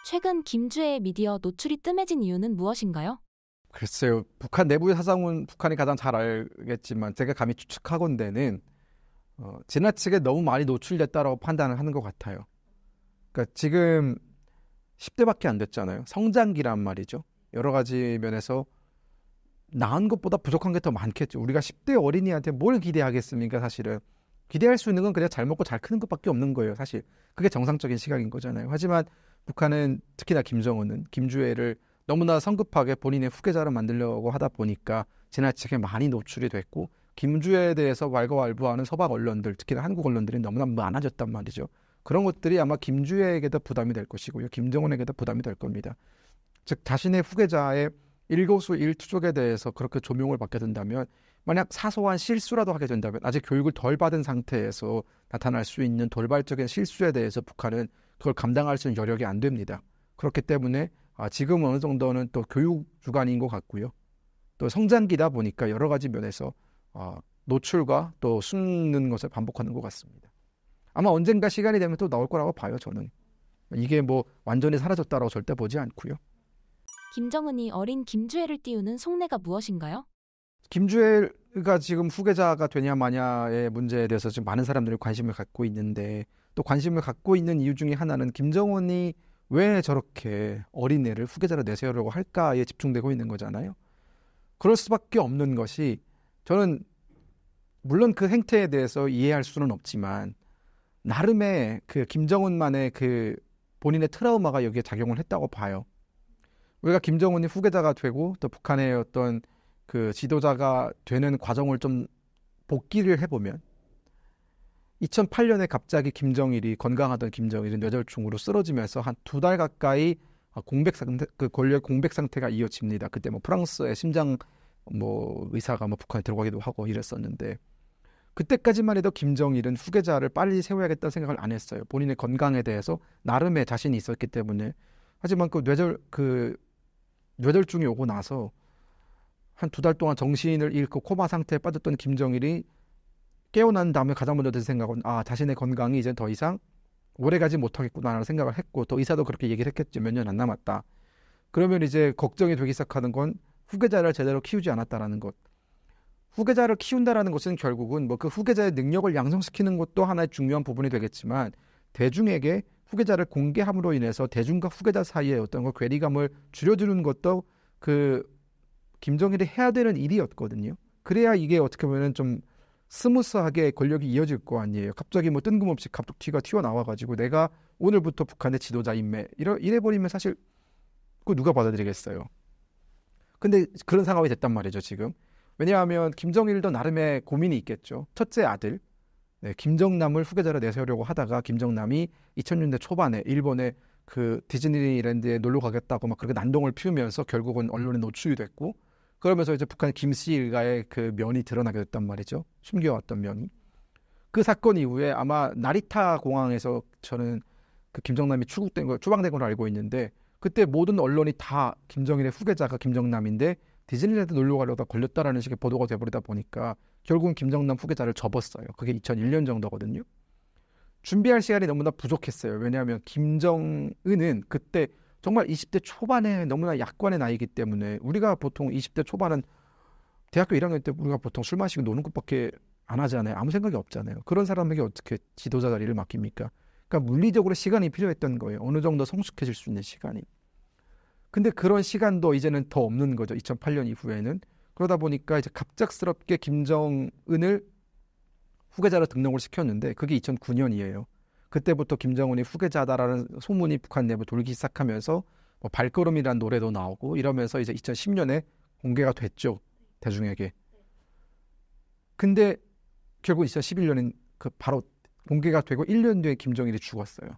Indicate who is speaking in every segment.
Speaker 1: 최근 김주애의 미디어 노출이 뜸해진 이유는 무엇인가요?
Speaker 2: 글쎄요. 북한 내부의 사정은 북한이 가장 잘 알겠지만 제가 감히 추측하건대는 지나치게 너무 많이 노출됐다라고 판단을 하는 것 같아요. 그러니까 지금 10대밖에 안 됐잖아요. 성장기란 말이죠. 여러 가지 면에서 나은 것보다 부족한 게 더 많겠죠. 우리가 10대 어린이한테 뭘 기대하겠습니까, 사실은. 기대할 수 있는 건 그냥 잘 먹고 잘 크는 것밖에 없는 거예요, 사실. 그게 정상적인 시각인 거잖아요. 하지만 북한은, 특히나 김정은은 김주애를 너무나 성급하게 본인의 후계자를 만들려고 하다 보니까 지나치게 많이 노출이 됐고, 김주애에 대해서 왈가왈부하는 서방 언론들, 특히나 한국 언론들이 너무나 많아졌단 말이죠. 그런 것들이 아마 김주애에게도 부담이 될 것이고요. 김정은에게도 부담이 될 겁니다. 즉 자신의 후계자의 일거수 일투족에 대해서 그렇게 조명을 받게 된다면, 만약 사소한 실수라도 하게 된다면, 아직 교육을 덜 받은 상태에서 나타날 수 있는 돌발적인 실수에 대해서 북한은 그걸 감당할 수 있는 여력이 안 됩니다. 그렇기 때문에 지금 어느 정도는 또 교육 주간인 것 같고요. 또 성장기다 보니까 여러 가지 면에서 노출과 또 숨는 것을 반복하는 것 같습니다. 아마 언젠가 시간이 되면 또 나올 거라고 봐요, 저는. 이게 뭐 완전히 사라졌다라고 절대 보지 않고요.
Speaker 1: 김정은이 어린 김주애를 띄우는 속내가 무엇인가요?
Speaker 2: 김주애가 지금 후계자가 되냐 마냐의 문제에 대해서 지금 많은 사람들이 관심을 갖고 있는데, 또 관심을 갖고 있는 이유 중에 하나는 김정은이 왜 저렇게 어린애를 후계자로 내세우려고 할까에 집중되고 있는 거잖아요. 그럴 수밖에 없는 것이, 저는 물론 그 행태에 대해서 이해할 수는 없지만 나름의 그 김정은만의 그 본인의 트라우마가 여기에 작용을 했다고 봐요. 우리가 김정은이 후계자가 되고 또 북한의 어떤 그 지도자가 되는 과정을 좀 복기를 해보면, 2008년에 갑자기 건강하던 김정일이 뇌졸중으로 쓰러지면서 한 2달 가까이 권력 공백 상태가 이어집니다. 그때 뭐 프랑스의 심장 의사가 북한에 들어가기도 하고 이랬었는데, 그때까지만 해도 김정일은 후계자를 빨리 세워야겠다는 생각을 안 했어요. 본인의 건강에 대해서 나름의 자신이 있었기 때문에. 하지만 뇌졸중이 오고 나서 한 2달 동안 정신을 잃고 코마 상태에 빠졌던 김정일이 깨어난 다음에 가장 먼저 든 생각은 자신의 건강이 이제 더 이상 오래가지 못하겠구나라는 생각을 했고, 또 의사도 그렇게 얘기를 했겠죠. 몇 년 안 남았다. 그러면 이제 걱정이 되기 시작하는 건 후계자를 제대로 키우지 않았다라는 것. 후계자를 키운다라는 것은 결국은 그 후계자의 능력을 양성시키는 것도 하나의 중요한 부분이 되겠지만, 대중에게 후계자를 공개함으로 인해서 대중과 후계자 사이의 어떤 괴리감을 줄여주는 것도 그 김정일이 해야 되는 일이었거든요. 그래야 이게 어떻게 보면 좀 스무스하게 권력이 이어질 거 아니에요. 갑자기 뜬금없이 갑툭튀가 튀어나와가지고 내가 오늘부터 북한의 지도자 임매 이래버리면 사실 그거 누가 받아들이겠어요. 근데 그런 상황이 됐단 말이죠, 지금. 왜냐하면 김정일도 나름의 고민이 있겠죠. 첫째 아들 김정남을 후계자로 내세우려고 하다가, 김정남이 2000년대 초반에 일본의 그 디즈니랜드에 놀러 가겠다고 막 그렇게 난동을 피우면서 결국은 언론에 노출이 됐고, 그러면서 이제 북한 김씨 일가의 그 면이 드러나게 됐단 말이죠. 숨겨왔던 면이. 그 사건 이후에 아마 나리타 공항에서 저는 그 김정남이 추방된 걸로 알고 있는데, 그때 모든 언론이 다 김정일의 후계자가 김정남인데 디즈니랜드 놀러 가려다 걸렸다라는 식의 보도가 돼버리다 보니까 결국은 김정남 후계자를 접었어요. 그게 2001년 정도거든요. 준비할 시간이 너무나 부족했어요. 왜냐하면 김정은은 그때 정말 20대 초반에 너무나 약관의 나이기 때문에, 우리가 보통 20대 초반은 대학교 1학년 때 우리가 보통 술 마시고 노는 것밖에 안 하잖아요. 아무 생각이 없잖아요. 그런 사람에게 어떻게 지도자 자리를 맡깁니까? 그러니까 물리적으로 시간이 필요했던 거예요. 어느 정도 성숙해질 수 있는 시간이. 근데 그런 시간도 이제는 더 없는 거죠. 2008년 이후에는. 그러다 보니까 이제 갑작스럽게 김정은을 후계자로 등록을 시켰는데, 그게 2009년이에요. 그때부터 김정은이 후계자다라는 소문이 북한 내부 돌기 시작하면서 발걸음이라는 노래도 나오고 이러면서 이제 2010년에 공개가 됐죠, 대중에게. 근데 결국 2011년엔 바로 공개가 되고 1년 뒤에 김정일이 죽었어요.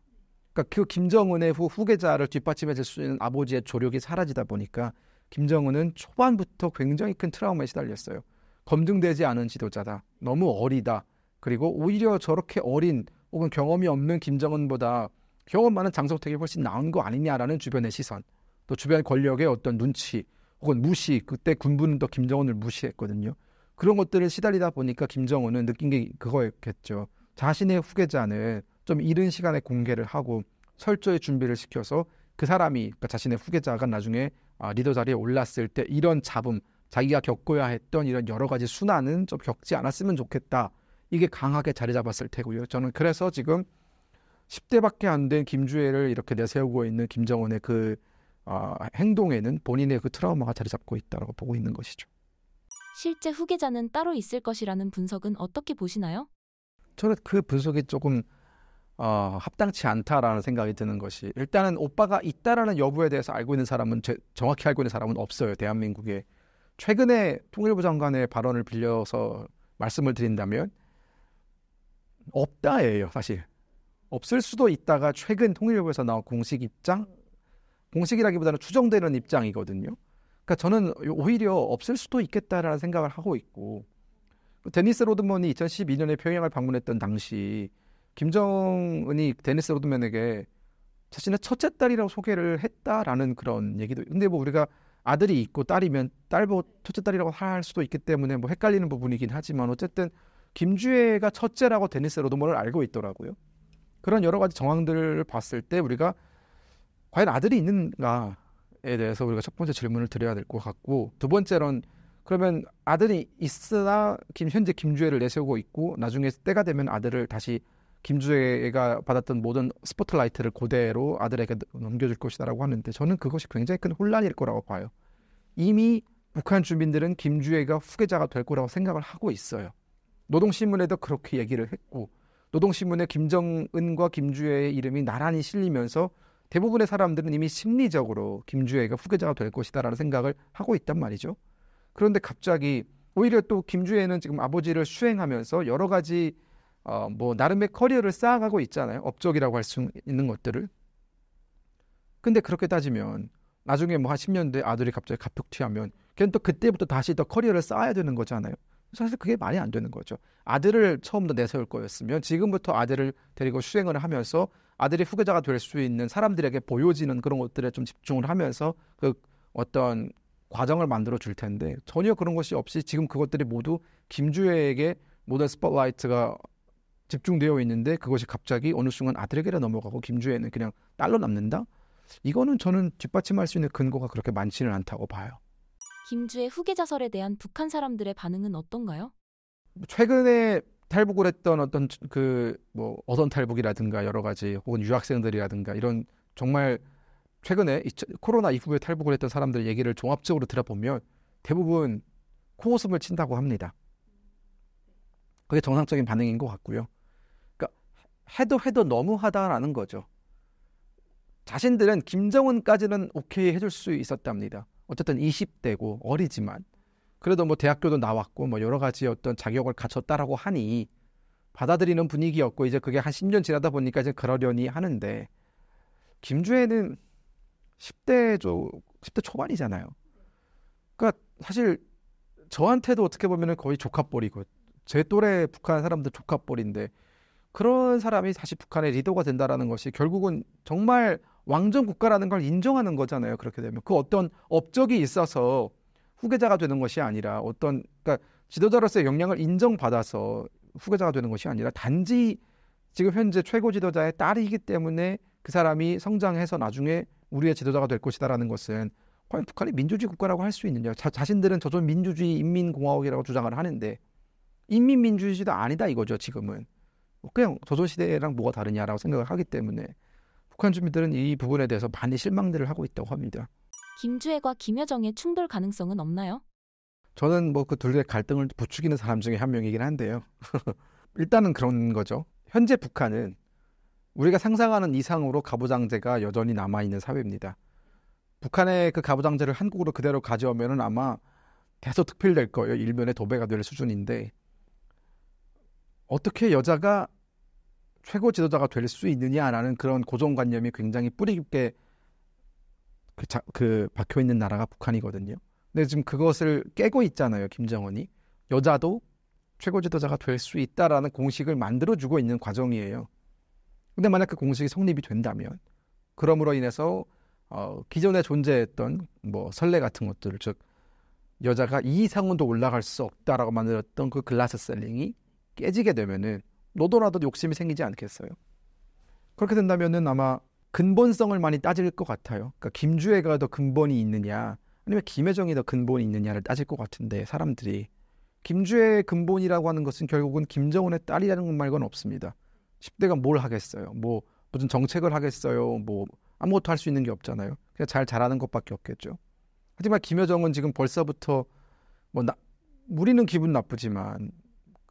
Speaker 2: 그러니까 그 김정은의 후계자를 뒷받침해 줄 수 있는 아버지의 조력이 사라지다 보니까 김정은은 초반부터 굉장히 큰 트라우마에 시달렸어요. 검증되지 않은 지도자다. 너무 어리다. 그리고 오히려 저렇게 어린 혹은 경험이 없는 김정은보다 경험 많은 장성택이 훨씬 나은 거 아니냐라는 주변의 시선, 또 주변 권력의 어떤 눈치 혹은 무시, 그때 군부는 또 김정은을 무시했거든요. 그런 것들을 시달리다 보니까 김정은은 느낀 게 그거였겠죠. 자신의 후계자는 좀 이른 시간에 공개를 하고 철저히 준비를 시켜서 그 사람이 그러니까 자신의 후계자가 나중에 리더 자리에 올랐을 때 이런 잡음, 자기가 겪어야 했던 이런 여러 가지 순환은 좀 겪지 않았으면 좋겠다. 이게 강하게 자리 잡았을 테고요. 저는 그래서 지금 10대밖에 안 된 김주애를 이렇게 내세우고 있는 김정은의 그 행동에는 본인의 그 트라우마가 자리 잡고 있다고 보고 있는 것이죠.
Speaker 1: 실제 후계자는 따로 있을 것이라는 분석은 어떻게 보시나요?
Speaker 2: 저는 그 분석이 조금 합당치 않다라는 생각이 드는 것이, 일단은 오빠가 있다라는 여부에 대해서 알고 있는 사람은 정확히 알고 있는 사람은 없어요. 대한민국에. 최근에 통일부 장관의 발언을 빌려서 말씀을 드린다면 없다예요. 사실 없을 수도 있다가 최근 통일부에서 나온 공식 입장, 공식이라기보다는 추정되는 입장이거든요. 그러니까 저는 오히려 없을 수도 있겠다라는 생각을 하고 있고, 데니스 로드먼이 2012년에 평양을 방문했던 당시 김정은이 데니스 로드먼에게 자신의 첫째 딸이라고 소개를 했다라는 그런 얘기도. 근데 뭐 우리가 아들이 있고 딸이면 딸보 첫째 딸이라고 할 수도 있기 때문에 뭐 헷갈리는 부분이긴 하지만 어쨌든 김주애가 첫째라고 데니스 로드먼을 알고 있더라고요. 그런 여러 가지 정황들을 봤을 때 우리가 과연 아들이 있는가에 대해서 우리가 첫 번째 질문을 드려야 될 것 같고, 두 번째로는 그러면 아들이 있으나 현재 김주애를 내세우고 있고 나중에 때가 되면 아들을 다시 김주애가 받았던 모든 스포트라이트를 그대로 아들에게 넘겨줄 것이다라고 하는데, 저는 그것이 굉장히 큰 혼란일 거라고 봐요. 이미 북한 주민들은 김주애가 후계자가 될 거라고 생각을 하고 있어요. 노동신문에도 그렇게 얘기를 했고, 노동신문에 김정은과 김주애의 이름이 나란히 실리면서 대부분의 사람들은 이미 심리적으로 김주애가 후계자가 될 것이다라는 생각을 하고 있단 말이죠. 그런데 갑자기 오히려 또 김주애는 지금 아버지를 수행하면서 여러 가지 뭐 나름의 커리어를 쌓아가고 있잖아요. 업적이라고 할 수 있는 것들을. 근데 그렇게 따지면 나중에 뭐 한 10년 뒤에 아들이 갑자기 갑툭튀하면 걔는 또 그때부터 다시 더 커리어를 쌓아야 되는 거잖아요. 사실 그게 말이 안 되는 거죠. 아들을 처음부터 내세울 거였으면 지금부터 아들을 데리고 수행을 하면서 아들이 후계자가 될 수 있는 사람들에게 보여지는 그런 것들에 좀 집중을 하면서 그 어떤 과정을 만들어 줄 텐데, 전혀 그런 것이 없이 지금 그것들이 모두 김주애에게 모든 스포트라이트가 집중되어 있는데 그것이 갑자기 어느 순간 아들에게로 넘어가고 김주애는 그냥 딸로 남는다? 이거는 저는 뒷받침할 수 있는 근거가 그렇게 많지는 않다고 봐요.
Speaker 1: 김주애 후계자설에 대한 북한 사람들의 반응은 어떤가요?
Speaker 2: 최근에 탈북을 했던 어떤 그 뭐 어선 탈북이라든가 여러 가지 혹은 유학생들이라든가 이런 정말 최근에 코로나 이후에 탈북을 했던 사람들 얘기를 종합적으로 들어보면 대부분 코웃음을 친다고 합니다. 그게 정상적인 반응인 것 같고요. 그러니까 해도 너무하다라는 거죠. 자신들은 김정은까지는 오케이 해줄 수 있었답니다. 어쨌든 20대고 어리지만 그래도 뭐 대학교도 나왔고 뭐 여러 가지 어떤 자격을 갖췄다라고 하니 받아들이는 분위기였고, 이제 그게 한 10년 지나다 보니까 이제 그러려니 하는데, 김주애는 10대 초반이잖아요. 그러니까 사실 저한테도 어떻게 보면 거의 조카뻘이고 제 또래 북한 사람들 조카뻘인데, 그런 사람이 다시 북한의 리더가 된다라는 것이 결국은 정말 왕정 국가라는 걸 인정하는 거잖아요. 그렇게 되면 그 어떤 업적이 있어서 후계자가 되는 것이 아니라 그러니까 지도자로서의 역량을 인정받아서 후계자가 되는 것이 아니라 단지 지금 현재 최고 지도자의 딸이기 때문에 그 사람이 성장해서 나중에 우리의 지도자가 될 것이다라는 것은 과연 북한이 민주주의 국가라고 할 수 있느냐. 자신들은 조선 민주주의 인민공화국이라고 주장을 하는데 인민민주주의도 아니다 이거죠. 지금은 그냥 조선시대랑 뭐가 다르냐라고 생각을 하기 때문에 북한 주민들은 이 부분에 대해서 많이 실망들을 하고 있다고 합니다.
Speaker 1: 김주애과 김여정의 충돌 가능성은 없나요?
Speaker 2: 저는 뭐 그 둘의 갈등을 부추기는 사람 중에 한 명이긴 한데요. 일단은 그런 거죠. 현재 북한은 우리가 상상하는 이상으로 가부장제가 여전히 남아있는 사회입니다. 북한의 그 가부장제를 한국으로 그대로 가져오면은 아마 대서특필될 거예요. 일면의 도배가 될 수준인데, 어떻게 여자가 최고 지도자가 될 수 있느냐라는 그런 고정관념이 굉장히 뿌리 깊게 박혀 있는 나라가 북한이거든요. 근데 지금 그것을 깨고 있잖아요. 김정은이 여자도 최고 지도자가 될 수 있다라는 공식을 만들어주고 있는 과정이에요. 근데 만약 그 공식이 성립이 된다면, 그럼으로 인해서 기존에 존재했던 뭐 선례 같은 것들, 즉 여자가 이 이상으로 올라갈 수 없다라고 만들었던 그 글라스 셀링이 깨지게 되면은 너도나도 욕심이 생기지 않겠어요? 그렇게 된다면은 아마 근본성을 많이 따질 것 같아요. 그러니까 김주애가 더 근본이 있느냐 아니면 김여정이 더 근본이 있느냐를 따질 것 같은데 사람들이 김주애의 근본이라고 하는 것은 결국은 김정은의 딸이라는 것 말고는 없습니다. 10대가 뭘 하겠어요? 뭐 무슨 정책을 하겠어요? 뭐 아무것도 할 수 있는 게 없잖아요. 그냥 잘 자라는 것밖에 없겠죠. 하지만 김여정은 지금 벌써부터 뭐 우리는 기분 나쁘지만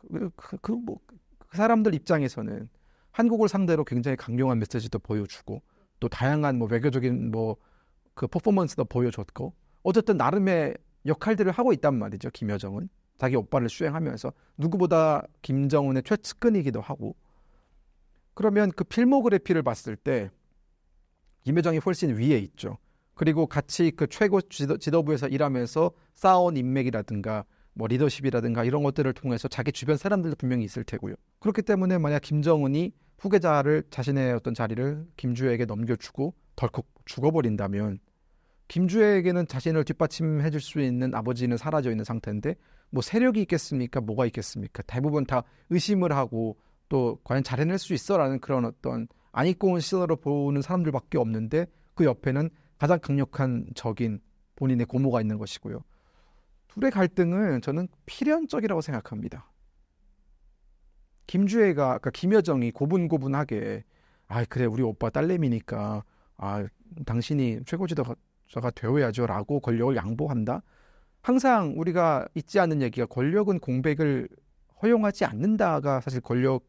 Speaker 2: 그 사람들 입장에서는 한국을 상대로 굉장히 강경한 메시지도 보여주고 또 다양한 뭐 외교적인 뭐 그 퍼포먼스도 보여줬고 어쨌든 나름의 역할들을 하고 있단 말이죠. 김여정은 자기 오빠를 수행하면서 누구보다 김정은의 최측근이기도 하고 그러면 그 필모그래피를 봤을 때 김여정이 훨씬 위에 있죠. 그리고 같이 그 최고 지도부에서 일하면서 쌓아온 인맥이라든가 뭐 리더십이라든가 이런 것들을 통해서 자기 주변 사람들도 분명히 있을 테고요. 그렇기 때문에 만약 김정은이 후계자를 자신의 어떤 자리를 김주애에게 넘겨주고 덜컥 죽어버린다면 김주애에게는 자신을 뒷받침해 줄 수 있는 아버지는 사라져 있는 상태인데 뭐 세력이 있겠습니까? 뭐가 있겠습니까? 대부분 다 의심을 하고 또 과연 잘 해낼 수 있어라는 그런 어떤 안 입고 온 시선으로 보는 사람들밖에 없는데 그 옆에는 가장 강력한 적인 본인의 고모가 있는 것이고요. 둘의 갈등은 저는 필연적이라고 생각합니다. 김주애가 그러니까 김여정이 고분고분하게 그래 우리 오빠 딸내미니까 당신이 최고 지도자가 되어야죠라고 권력을 양보한다. 항상 우리가 잊지 않는 얘기가 권력은 공백을 허용하지 않는다가 사실 권력을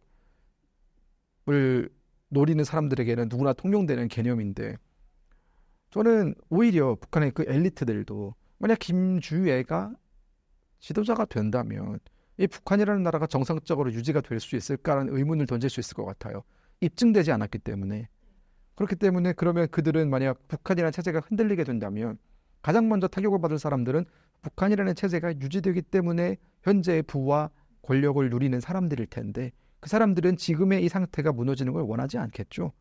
Speaker 2: 노리는 사람들에게는 누구나 통용되는 개념인데 저는 오히려 북한의 그 엘리트들도 만약 김주애가 지도자가 된다면 이 북한이라는 나라가 정상적으로 유지가 될 수 있을까라는 의문을 던질 수 있을 것 같아요. 입증되지 않았기 때문에. 그렇기 때문에 그러면 그들은 만약 북한이라는 체제가 흔들리게 된다면 가장 먼저 타격을 받을 사람들은 북한이라는 체제가 유지되기 때문에 현재의 부와 권력을 누리는 사람들일 텐데 그 사람들은 지금의 이 상태가 무너지는 걸 원하지 않겠죠.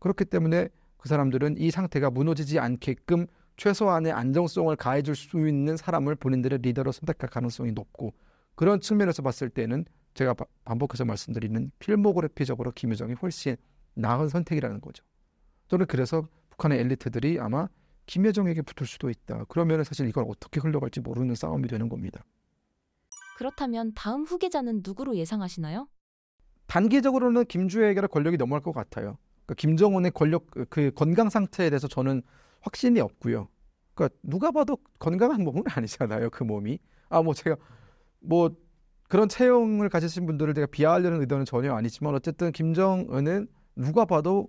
Speaker 2: 그렇기 때문에 그 사람들은 이 상태가 무너지지 않게끔 최소한의 안정성을 가해줄 수 있는 사람을 본인들의 리더로 선택할 가능성이 높고 그런 측면에서 봤을 때는 제가 반복해서 말씀드리는 필모그래피적으로 김여정이 훨씬 나은 선택이라는 거죠. 저는 그래서 북한의 엘리트들이 아마 김여정에게 붙을 수도 있다. 그러면 사실 이걸 어떻게 흘러갈지 모르는 싸움이 되는 겁니다.
Speaker 1: 그렇다면 다음 후계자는 누구로 예상하시나요?
Speaker 2: 단기적으로는 김주애에게 권력이 넘어갈 것 같아요. 그러니까 김정은의 권력 그 건강 상태에 대해서 저는 확신이 없고요. 그러니까 누가 봐도 건강한 몸은 아니잖아요. 그 몸이. 제가 그런 체형을 가지신 분들을 제가 비하하려는 의도는 전혀 아니지만 어쨌든 김정은은 누가 봐도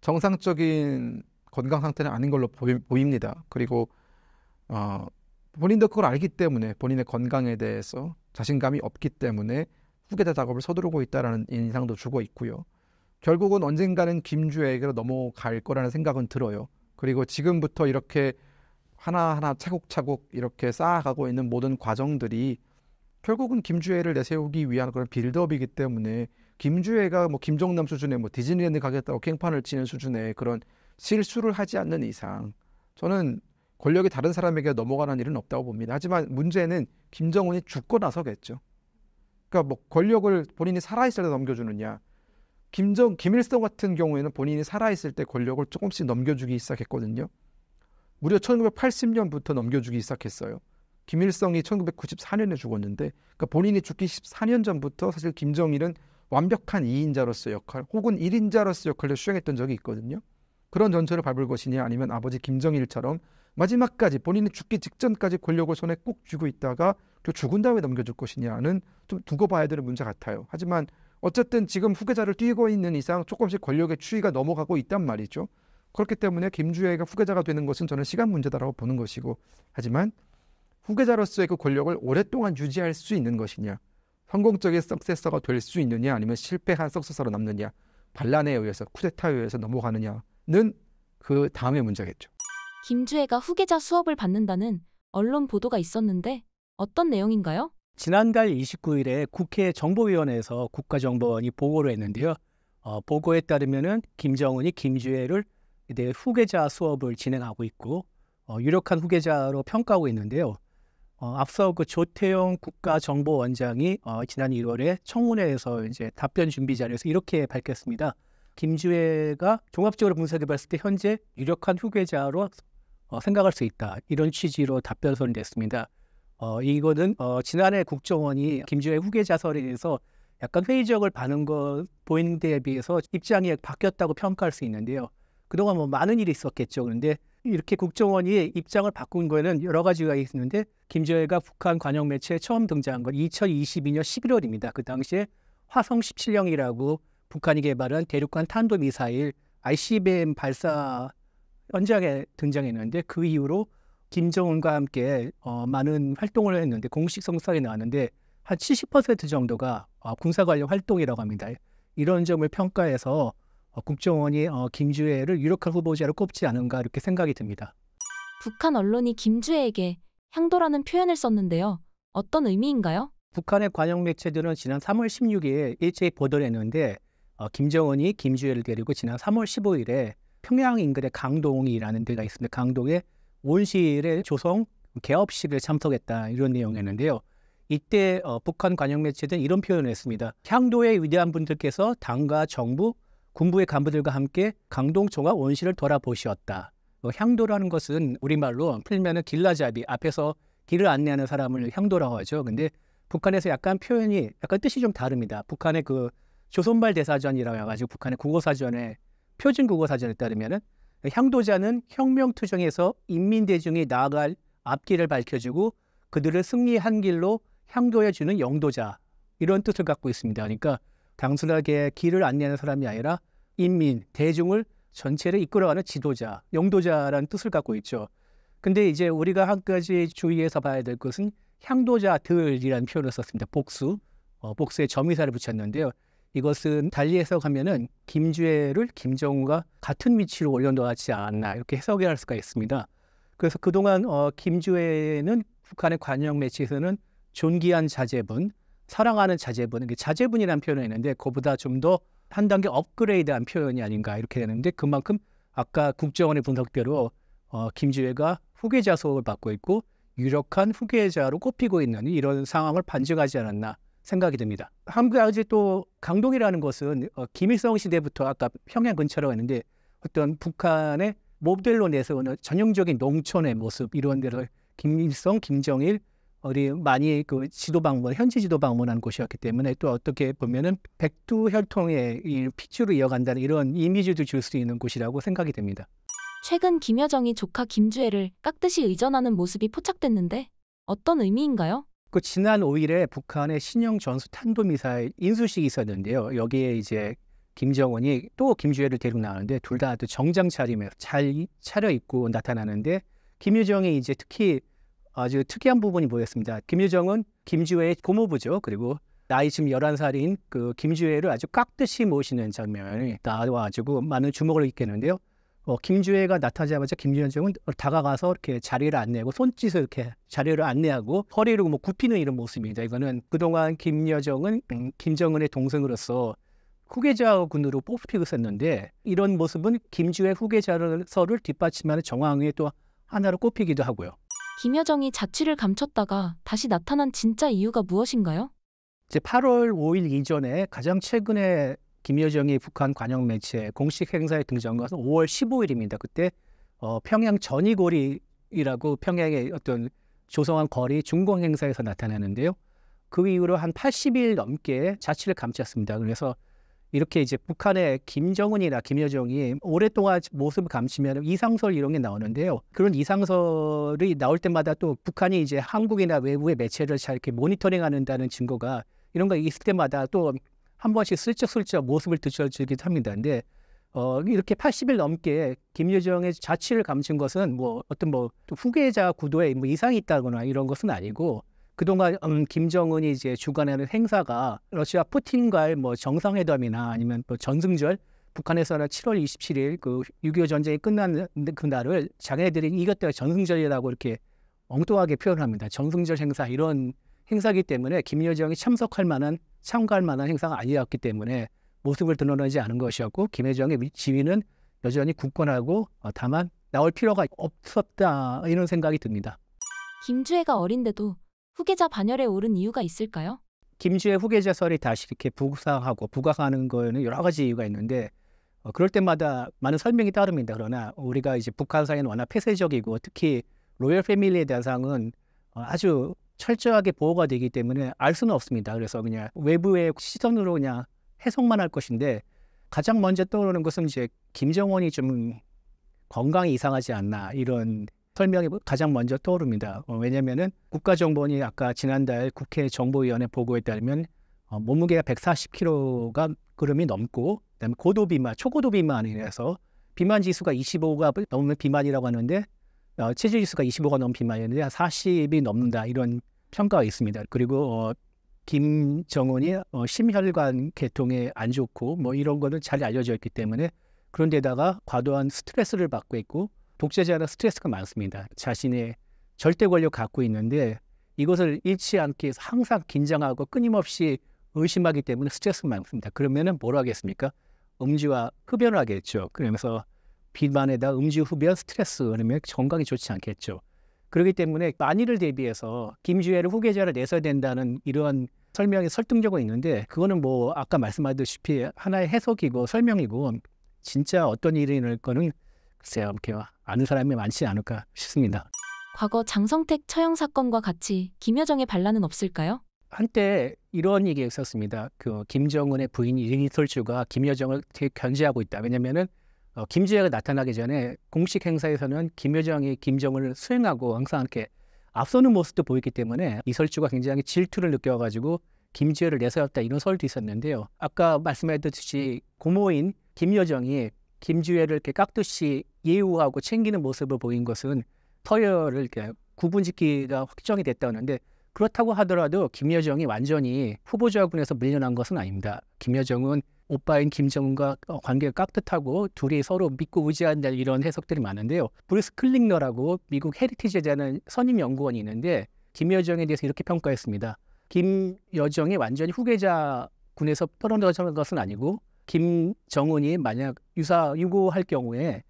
Speaker 2: 정상적인 건강 상태는 아닌 걸로 보입니다. 그리고 본인도 그걸 알기 때문에 본인의 건강에 대해서 자신감이 없기 때문에 후계자 작업을 서두르고 있다는 인상도 주고 있고요. 결국은 언젠가는 김주애에게로 넘어갈 거라는 생각은 들어요. 그리고 지금부터 이렇게 하나하나 차곡차곡 이렇게 쌓아가고 있는 모든 과정들이 결국은 김주애를 내세우기 위한 그런 빌드업이기 때문에 김주애가 김정남 수준의 디즈니랜드 가겠다고 깽판을 치는 수준의 그런 실수를 하지 않는 이상 저는 권력이 다른 사람에게 넘어가는 일은 없다고 봅니다. 하지만 문제는 김정은이 죽고 나서겠죠. 그러니까 권력을 본인이 살아있을 때 넘겨주느냐. 김일성 같은 경우에는 본인이 살아있을 때 권력을 조금씩 넘겨주기 시작했거든요. 무려 1980년부터 넘겨주기 시작했어요. 김일성이 1994년에 죽었는데 그러니까 본인이 죽기 14년 전부터 사실 김정일은 완벽한 2인자로서 역할 혹은 1인자로서 역할을 수행했던 적이 있거든요. 그런 전철을 밟을 것이냐 아니면 아버지 김정일처럼 마지막까지 본인이 죽기 직전까지 권력을 손에 꼭 쥐고 있다가 또 죽은 다음에 넘겨줄 것이냐는 좀 두고 봐야 되는 문제 같아요. 하지만 어쨌든 지금 후계자를 띄고 있는 이상 조금씩 권력의 추이가 넘어가고 있단 말이죠. 그렇기 때문에 김주애가 후계자가 되는 것은 저는 시간 문제다라고 보는 것이고 하지만 후계자로서의 그 권력을 오랫동안 유지할 수 있는 것이냐 성공적인 석세서가 될 수 있느냐 아니면 실패한 석세서로 남느냐 반란에 의해서 쿠데타에 의해서 넘어가느냐는 그 다음의 문제겠죠.
Speaker 1: 김주애가 후계자 수업을 받는다는 언론 보도가 있었는데 어떤 내용인가요?
Speaker 3: 지난달 29일에 국회 정보위원회에서 국가정보원이 보고를 했는데요. 보고에 따르면은 김정은이 김주애를 후계자 수업을 진행하고 있고 유력한 후계자로 평가하고 있는데요. 앞서 그 조태용 국가정보원장이 지난 1월에 청문회에서 이제 답변 준비 자료에서 이렇게 밝혔습니다. 김주애가 종합적으로 분석해 봤을 때 현재 유력한 후계자로 생각할 수 있다. 이런 취지로 답변서를 냈습니다. 이거는 지난해 국정원이 김주애 후계자설에 대해서 약간 회의적을 보이는 데에 비해서 입장이 바뀌었다고 평가할 수 있는데요. 그동안 뭐 많은 일이 있었겠죠. 그런데 이렇게 국정원이 입장을 바꾼 거에는 여러 가지가 있는데 김주애가 북한 관영 매체에 처음 등장한 건 2022년 11월입니다. 그 당시에 화성 17형이라고 북한이 개발한 대륙간 탄도미사일 ICBM 발사 현장에 등장했는데 그 이후로 김정은과 함께 많은 활동을 했는데 공식 성사에 나왔는데 한 70% 정도가 군사 관련 활동이라고 합니다. 이런 점을 평가해서 국정원이 김주애를 유력한 후보자로 꼽지 않은가 이렇게 생각이 듭니다.
Speaker 1: 북한 언론이 김주애에게 향도라는 표현을 썼는데요. 어떤 의미인가요?
Speaker 3: 북한의 관영 매체들은 지난 3월 16일에 일제히 보도를 했는데 김정은이 김주애를 데리고 지난 3월 15일에 평양 인근의 강동이라는 데가 있습니다. 강동에 온실의 조성 개업식을 참석했다 이런 내용이었는데요. 이때 북한 관영 매체들은 이런 표현을 했습니다. 향도의 위대한 분들께서 당과 정부, 군부의 간부들과 함께 강동 종합 온실을 돌아보시었다. 향도라는 것은 우리말로 풀면은 길라잡이, 앞에서 길을 안내하는 사람을 향도라고 하죠. 근데 북한에서 약간 표현이 약간 뜻이 좀 다릅니다. 북한의 그 조선발 대사전이라고 해가지고 북한의 국어사전에 표준 국어사전에 따르면은 향도자는 혁명투쟁에서 인민대중이 나아갈 앞길을 밝혀주고 그들을 승리한 길로 향도해주는 영도자 이런 뜻을 갖고 있습니다. 그러니까 단순하게 길을 안내하는 사람이 아니라 인민, 대중을 전체를 이끌어가는 지도자, 영도자라는 뜻을 갖고 있죠. 근데 이제 우리가 한 가지 주의해서 봐야 될 것은 향도자들이라는 표현을 썼습니다. 복수, 복수에 점의사를 붙였는데요. 이것은 달리 해석하면은 김주애를 김정은과 같은 위치로 올려놓지 않았나 이렇게 해석을 할 수가 있습니다. 그래서 그동안 김주애는 북한의 관영 매체에서는 존귀한 자제분, 사랑하는 자제분, 자제분이라는 표현을 했는데 그보다 좀 더 한 단계 업그레이드한 표현이 아닌가 이렇게 되는데 그만큼 아까 국정원의 분석대로 김주애가 후계자 소업을 받고 있고 유력한 후계자로 꼽히고 있는 이런 상황을 반증하지 않았나 생각이 듭니다. 한 가지 또 강동이라는 것은 김일성 시대부터 아까 평양 근처라고 했는데 어떤 북한의 모델로 내세우는 전형적인 농촌의 모습 이런 데를 김일성, 김정일 우리 많이 그 지도 방문, 현지 지도 방문한 곳이었기 때문에 또 어떻게 보면은 백두혈통의 이 피줄을 이어간다는 이런 이미지도 줄 수 있는 곳이라고 생각이 됩니다.
Speaker 1: 최근 김여정이 조카 김주애를 깍듯이 의전하는 모습이 포착됐는데 어떤 의미인가요?
Speaker 3: 그 지난 5일에 북한의 신형 전수 탄도미사일 인수식이 있었는데요. 여기에 이제 김정은이 또 김주애를 데리고 나오는데 둘 다 또 정장 차림에 잘 차려입고 나타나는데 김여정이 이제 특히 아주 특이한 부분이 보였습니다. 김여정은 김주애의 고모부죠. 그리고 나이 지금 11살인 그 김주애를 아주 깍듯이 모시는 장면이 나와가지고 많은 주목을 받게 했는데요. 김주애가 나타나자마자 김여정은 다가가서 이렇게 자리를 안내하고 손짓을 이렇게 자리를 안내하고 허리를 뭐 굽히는 이런 모습입니다. 이거는 그동안 김여정은 김정은의 동생으로서 후계자군으로 뽑히고 있었는데 이런 모습은 김주애 후계자설을 뒷받침하는 정황의 또 하나로 꼽히기도 하고요.
Speaker 1: 김여정이 자취를 감췄다가 다시 나타난 진짜 이유가 무엇인가요?
Speaker 3: 이제 8월 5일 이전에 가장 최근에 김여정이 북한 관영 매체 공식 행사에 등장한 것은 5월 15일입니다. 그때 평양 전이고리라고 평양의 어떤 조성한 거리 중공 행사에서 나타나는데요. 그 이후로 한 80일 넘게 자취를 감췄습니다. 그래서 이렇게 이제 북한의 김정은이나 김여정이 오랫동안 모습을 감추면 이상설 이런 게 나오는데요. 그런 이상설이 나올 때마다 또 북한이 이제 한국이나 외부의 매체를 잘 이렇게 모니터링하는다는 증거가 이런 거 있을 때마다 또 한 번씩 슬쩍슬쩍 모습을 드러주기도 합니다. 근데 이렇게 80일 넘게 김여정의 자취를 감춘 것은 뭐 어떤 뭐 후계자 구도에 뭐 이상이 있다거나 이런 것은 아니고 그동안 김정은이 이제 주관하는 행사가 러시아 푸틴과의 뭐 정상회담이나 아니면 뭐 전승절 북한에서는 7월 27일 그 6.25 전쟁이 끝난 그 날을 자기네들이 이겼다가 전승절이라고 이렇게 엉뚱하게 표현합니다. 전승절 행사 이런 행사이기 때문에 김여정이 참가할 만한 행사가 아니었기 때문에 모습을 드러내지 않은 것이었고 김여정의 지위는 여전히 굳건하고 다만 나올 필요가 없었다 이런 생각이 듭니다.
Speaker 1: 김주애가 어린데도 후계자 반열에 오른 이유가 있을까요?
Speaker 3: 김주애 후계자설이 다시 이렇게 부각하는 거에는 여러 가지 이유가 있는데 그럴 때마다 많은 설명이 따릅니다. 그러나 우리가 이제 북한 사회는 워낙 폐쇄적이고 특히 로열 패밀리의 대상은 아주 철저하게 보호가 되기 때문에 알 수는 없습니다. 그래서 그냥 외부의 시선으로 그냥 해석만 할 것인데 가장 먼저 떠오르는 것은 이제 김정은이 좀 건강이 이상하지 않나 이런 설명이 가장 먼저 떠오릅니다. 왜냐하면은 국가정보원이 아까 지난달 국회 정보위원회 보고에 따르면 몸무게가 140kg 그램이 넘고 그다음에 고도 비만, 초고도 비만이라서 비만 지수가 25가 넘으면 비만이라고 하는데 체질 지수가 25가 넘은 비만이었는데 한 40이 넘는다 이런 평가가 있습니다. 그리고 김정은이 심혈관 계통에 안 좋고 뭐 이런 거는 잘 알려져 있기 때문에 그런데다가 과도한 스트레스를 받고 있고 독재자는 스트레스가 많습니다. 자신의 절대 권력 갖고 있는데 이것을 잃지 않기 위해서 항상 긴장하고 끊임없이 의심하기 때문에 스트레스가 많습니다. 그러면은 뭘 하겠습니까? 음주와 흡연을 하겠죠. 그러면서 비만에다 음주, 흡연, 스트레스 그러면 건강이 좋지 않겠죠. 그렇기 때문에 만일을 대비해서 김주애를 후계자를 내서야 된다는 이러한 설명이 설득력은 있는데 그거는 뭐 아까 말씀하셨다시피 하나의 해석이고 설명이고 진짜 어떤 일이 날 거는 글쎄요, 이렇게 아는 사람이 많지 않을까 싶습니다.
Speaker 1: 과거 장성택 처형 사건과 같이 김여정의 반란은 없을까요?
Speaker 3: 한때 이런 얘기가 있었습니다. 그 김정은의 부인 이설주가 김여정을 되게 견제하고 있다. 왜냐면은 김주애가 나타나기 전에 공식 행사에서는 김여정이 김정은을 수행하고 항상 이렇게 앞서는 모습도 보였기 때문에 이설주가 굉장히 질투를 느껴가지고 김주애를 내세웠다 이런 설도 있었는데요. 아까 말씀하셨듯이 고모인 김여정이 김주애를 이렇게 깍듯이 예우하고 챙기는 모습을 보인 것은 서열을 이렇게 구분짓기가 확정이 됐다는데 그렇다고 하더라도 김여정이 완전히 후보자군에서 밀려난 것은 아닙니다. 김여정은 오빠인 김정은과 관계가 깍듯하고 둘이 서로 믿고 의지한다 이런 해석들이 많은데요. 브루스 클링너라고 미국 헤리티지에 대한 선임 연구원이 있는데 김여정에 대해서 이렇게 평가했습니다. 김여정이 완전히 후계자군에서 떨어진 것은 아니고 김정은이 만약 유고할 경우에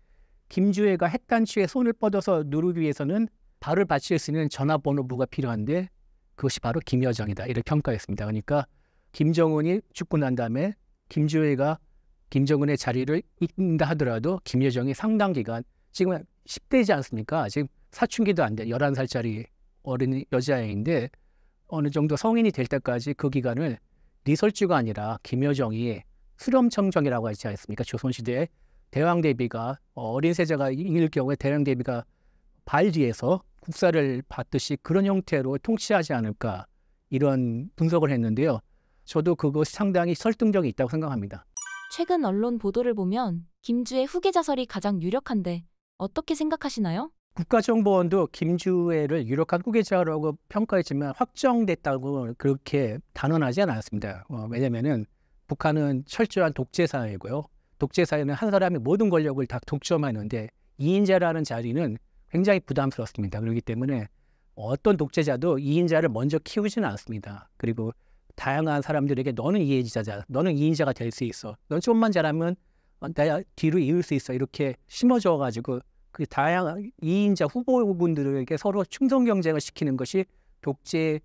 Speaker 3: 김주애가 핵단추에 손을 뻗어서 누르기 위해서는 발을 받칠 수 있는 전화번호부가 필요한데 그것이 바로 김여정이다. 이를 평가했습니다. 그러니까 김정은이 죽고 난 다음에 김주애가 김정은의 자리를 잇는다 하더라도 김여정이 상당 기간 지금 10대이지 않습니까? 지금 사춘기도 안 돼. 11살짜리 어린 여자애인데 어느 정도 성인이 될 때까지 그 기간을 리설주가 아니라 김여정이 수렴청정이라고 하지 않습니까? 조선시대에 대왕대비가 어린 세자가 이길 경우에 대왕대비가 발 뒤에서 국사를 받듯이 그런 형태로 통치하지 않을까 이런 분석을 했는데요. 저도 그것이 상당히 설득력이 있다고 생각합니다.
Speaker 1: 최근 언론 보도를 보면 김주애 후계자설이 가장 유력한데 어떻게 생각하시나요?
Speaker 3: 국가정보원도 김주애를 유력한 후계자라고 평가했지만 확정됐다고 그렇게 단언하지 않았습니다. 왜냐하면 북한은 철저한 독재사회고요. 독재사회는 한 사람이 모든 권력을 다 독점하는데 2인자라는 자리는 굉장히 부담스럽습니다. 그렇기 때문에 어떤 독재자도 2인자를 먼저 키우지는 않습니다. 그리고 다양한 사람들에게 너는 2인자자, 너는 2인자가 될 수 있어. 넌 좀만 잘하면 내 뒤로 이을 수 있어. 이렇게 심어줘가지고 그 다양한 2인자 후보분들에게 서로 충성 경쟁을 시키는 것이 독재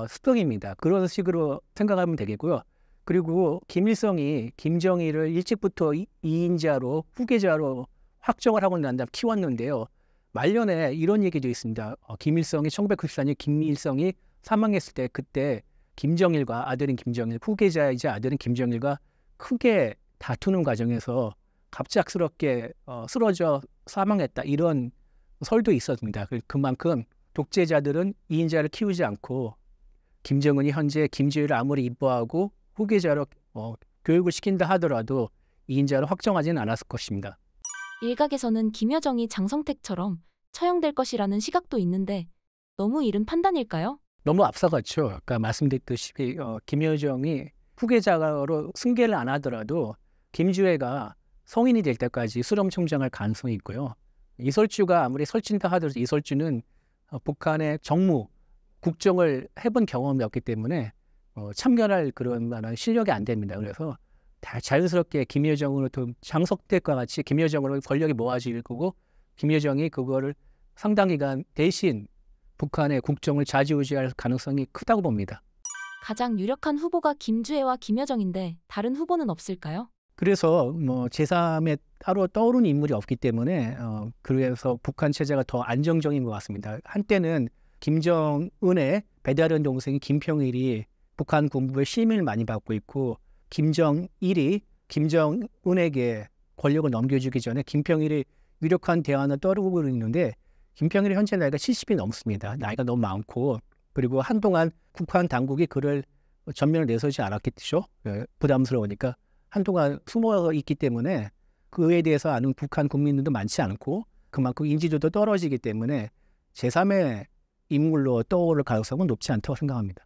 Speaker 3: 습성입니다. 그런 식으로 생각하면 되겠고요. 그리고 김일성이 김정일을 일찍부터 2인자로 후계자로 확정을 하고 난 다음 키웠는데요. 말년에 이런 얘기도 있습니다. 김일성이 1994년 김일성이 사망했을 때 그때 김정일과 아들인 김정일, 후계자이자 아들인 김정일과 크게 다투는 과정에서 갑작스럽게 쓰러져 사망했다. 이런 설도 있었습니다. 그만큼 독재자들은 2인자를 키우지 않고 김정은이 현재 김주애를 아무리 이뻐하고 후계자로 교육을 시킨다 하더라도 2인자를 확정하지는 않았을 것입니다.
Speaker 1: 일각에서는 김여정이 장성택처럼 처형될 것이라는 시각도 있는데 너무 이른 판단일까요?
Speaker 3: 너무 앞서갔죠. 아까 말씀드렸듯이 김여정이 후계자로 승계를 안 하더라도 김주애가 성인이 될 때까지 수렴청정할 가능성이 있고요. 이설주가 아무리 설친다 하더라도 이설주는 북한의 정무, 국정을 해본 경험이 없기 때문에 참견할 그런 만한 실력이 안 됩니다. 그래서 다 자연스럽게 김여정으로 장성택과 같이 김여정으로 권력이 모아질 거고 김여정이 그거를 상당 기간 대신 북한의 국정을 좌지우지할 가능성이 크다고 봅니다.
Speaker 1: 가장 유력한 후보가 김주애와 김여정인데 다른 후보는 없을까요?
Speaker 3: 그래서 뭐 제3의 따로 떠오르는 인물이 없기 때문에 그래서 북한 체제가 더 안정적인 것 같습니다. 한때는 김정은의 배다른 동생인 김평일이 북한 군부의 시민을 많이 받고 있고 김정일이 김정은에게 권력을 넘겨주기 전에 김평일이 유력한 대안을 떠오르고 있는데 김평일이 현재 나이가 70이 넘습니다. 나이가 너무 많고 그리고 한동안 북한 당국이 그를 전면을 내세우지 않았겠죠. 부담스러우니까 한동안 숨어 있기 때문에 그에 대해서 아는 북한 국민들도 많지 않고 그만큼 인지도도 떨어지기 때문에 제3의 인물로 떠오를 가능성은 높지 않다고 생각합니다.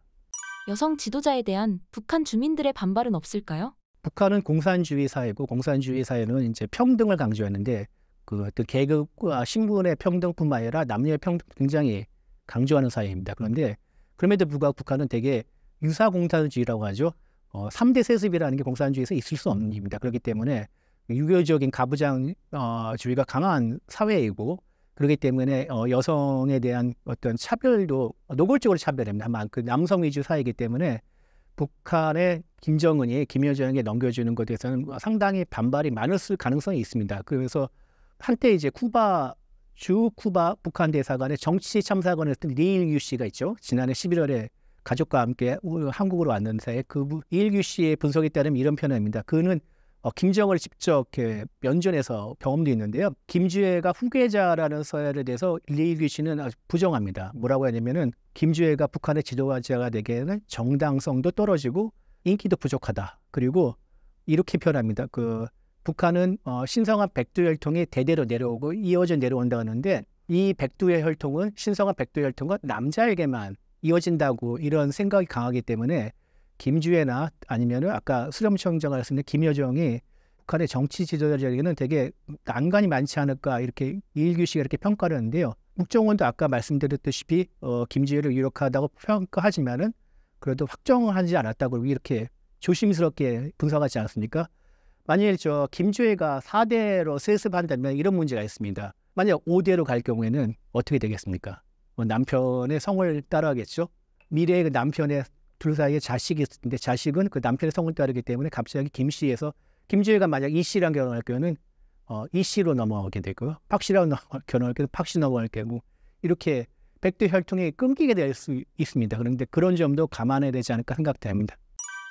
Speaker 1: 여성 지도자에 대한 북한 주민들의 반발은 없을까요?
Speaker 3: 북한은 공산주의 사회고 공산주의 사회는 이제 평등을 강조하는데 그 어떤 계급과 신분의 평등뿐만 아니라 남녀의 평등 굉장히 강조하는 사회입니다. 그런데 그럼에도 불구하고 북한은 되게 유사공산주의라고 하죠. 3대 세습이라는 게 공산주의에서 있을 수 없는 일입니다. 그렇기 때문에 유교적인 가부장주의가 강한 사회이고 그렇기 때문에 여성에 대한 어떤 차별도 노골적으로 차별합니다. 그 남성 위주 사회이기 때문에 북한의 김정은이 김여정에게 넘겨주는 것에 대해서는 상당히 반발이 많을 가능성이 있습니다. 그래서 한때 이제 쿠바 북한 대사관의 정치 참사관을 했던 리일규 씨가 있죠. 지난해 11월에 가족과 함께 한국으로 왔는데 그 리일규 씨의 분석에 따르면 이런 표현입니다. 그는 김정은을 직접 이렇게 면전에서 경험도 있는데요. 김주애가 후계자라는 서열에 대해서 리일규 씨는 아주 부정합니다. 뭐라고 하냐면은 김주애가 북한의 지도자가 되기에는 정당성도 떨어지고 인기도 부족하다. 그리고 이렇게 표현합니다. 북한은 신성한 백두 혈통이 대대로 내려오고 이어져 내려온다 하는데 이 백두의 혈통은 신성한 백두 혈통은 남자에게만 이어진다고 이런 생각이 강하기 때문에 김주애나 아니면은 아까 수렴청장을 했었는데 김여정이 북한의 정치 지도자에게는 되게 난관이 많지 않을까 이렇게 이일규 씨가 이렇게 평가를 하는데요. 국정원도 아까 말씀드렸다시피 김주애를 유력하다고 평가하지만은 그래도 확정하지 않았다고 이렇게 조심스럽게 분석하지 않았습니까? 만일 김주애가 4대로 세습한다면 이런 문제가 있습니다. 만약 5대로 갈 경우에는 어떻게 되겠습니까? 남편의 성을 따라하겠죠. 미래의 그 남편의 둘 사이에 자식이 있는데 자식은 그 남편의 성을 따르기 때문에 갑자기 김씨에서 김주애가 만약 이씨랑 결혼할 경우는 이씨로 넘어가게 되고요. 박씨랑 결혼할 경우는 박씨 넘어갈 경우 이렇게 백두 혈통이 끊기게 될 수 있습니다. 그런데 그런 점도 감안해야 되지 않을까 생각됩니다.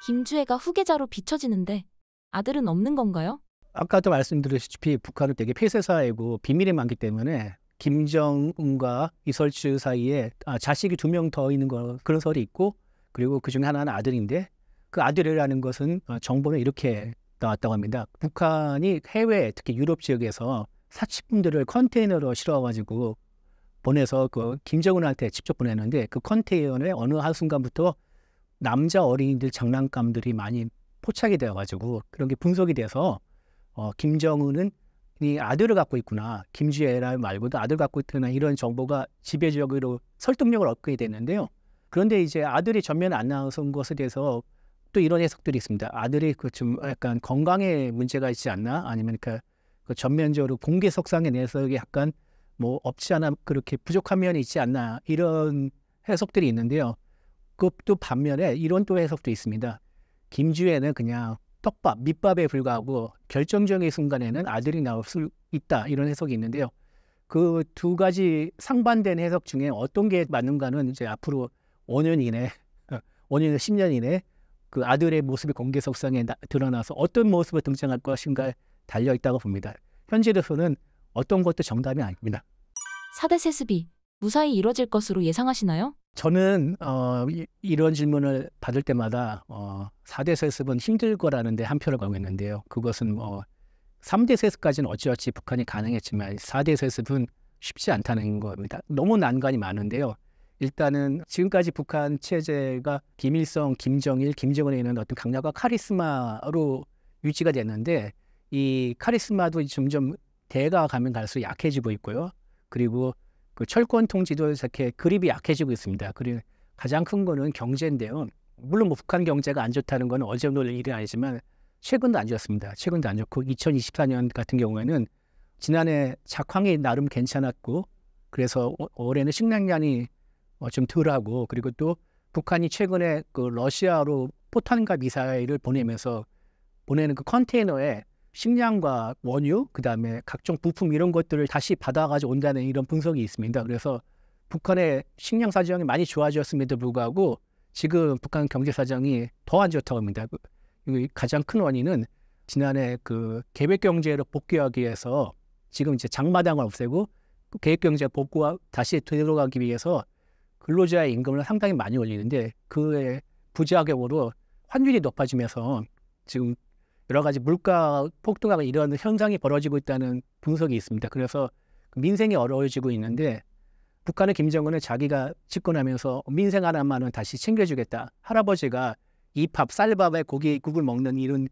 Speaker 1: 김주애가 후계자로 비춰지는데 아들은 없는 건가요?
Speaker 3: 아까도 말씀드렸다시피 북한은 되게 폐쇄사회고 비밀이 많기 때문에 김정은과 이설주 사이에 자식이 2명 더 있는 그런 설이 있고 그리고 그중에 하나는 아들인데 그 아들이라는 것은 정보는 이렇게 나왔다고 합니다. 북한이 해외 특히 유럽 지역에서 사치품들을 컨테이너로 실어가지고 보내서 김정은한테 직접 보내는데 그 컨테이너에 어느 한순간부터 남자 어린이들 장난감들이 많이 포착이 되어가지고 그런 게 분석이 돼서 김정은은 이 아들을 갖고 있구나. 김주애라 말고도 아들 갖고 있구나. 이런 정보가 지배적으로 설득력을 얻게 되는데요. 그런데 이제 아들이 전면에 안 나선 것에 대해서 또 이런 해석들이 있습니다. 아들이 좀 약간 건강에 문제가 있지 않나? 아니면 그 전면적으로 공개석상에 내서 약간 뭐 없지 않아 그렇게 부족한 면이 있지 않나? 이런 해석들이 있는데요. 그것도 반면에 이런 또 해석도 있습니다. 김주애는 그냥 떡밥, 밑밥에 불과하고 결정적인 순간에는 아들이 나올 수 있다. 이런 해석이 있는데요. 그 두 가지 상반된 해석 중에 어떤 게 맞는가는 이제 앞으로 5년 이내, 5년, 10년 이내 그 아들의 모습이 공개석상에 드러나서 어떤 모습으로 등장할 것인가에 달려있다고 봅니다. 현실에서는 어떤 것도 정답이 아닙니다.
Speaker 1: 4대 세습이 무사히 이뤄질 것으로 예상하시나요?
Speaker 3: 저는 이런 질문을 받을 때마다 4대 세습은 힘들 거라는데 한 표를 가고 있는데요. 그것은 3대 세습까지는 어찌어찌 북한이 가능했지만 4대 세습은 쉽지 않다는 겁니다. 너무 난관이 많은데요. 일단은 지금까지 북한 체제가 김일성, 김정일, 김정은에 있는 어떤 강력한 카리스마로 유지가 됐는데 이 카리스마도 점점 대가 가면 갈수록 약해지고 있고요. 그리고 그 철권 통치도 이렇게 그립이 약해지고 있습니다. 그리고 가장 큰 거는 경제인데요. 물론 뭐 북한 경제가 안 좋다는 건 어제 오늘 일이 아니지만 최근도 안 좋았습니다. 최근도 안 좋고 2024년 같은 경우에는 지난해 작황이 나름 괜찮았고 그래서 올해는 식량난이 좀 덜하고 그리고 또 북한이 최근에 그 러시아로 포탄과 미사일을 보내면서 보내는 그 컨테이너에 식량과 원유, 그다음에 각종 부품 이런 것들을 다시 받아가지고 온다는 이런 분석이 있습니다. 그래서 북한의 식량 사정이 많이 좋아졌음에도 불구하고 지금 북한 경제 사정이 더 안 좋다고 합니다. 가장 큰 원인은 지난해 그 계획 경제로 복귀하기 위해서 지금 이제 장마당을 없애고 그 계획 경제 복구와 다시 되돌아가기 위해서 근로자의 임금을 상당히 많이 올리는데 그의 부작용으로 환율이 높아지면서 지금 여러 가지 물가 폭등하고 이런 현상이 벌어지고 있다는 분석이 있습니다. 그래서 민생이 어려워지고 있는데 북한의 김정은은 자기가 집권하면서 민생 하나만은 다시 챙겨주겠다. 할아버지가 이 밥, 쌀밥에 고기, 국을 먹는 이런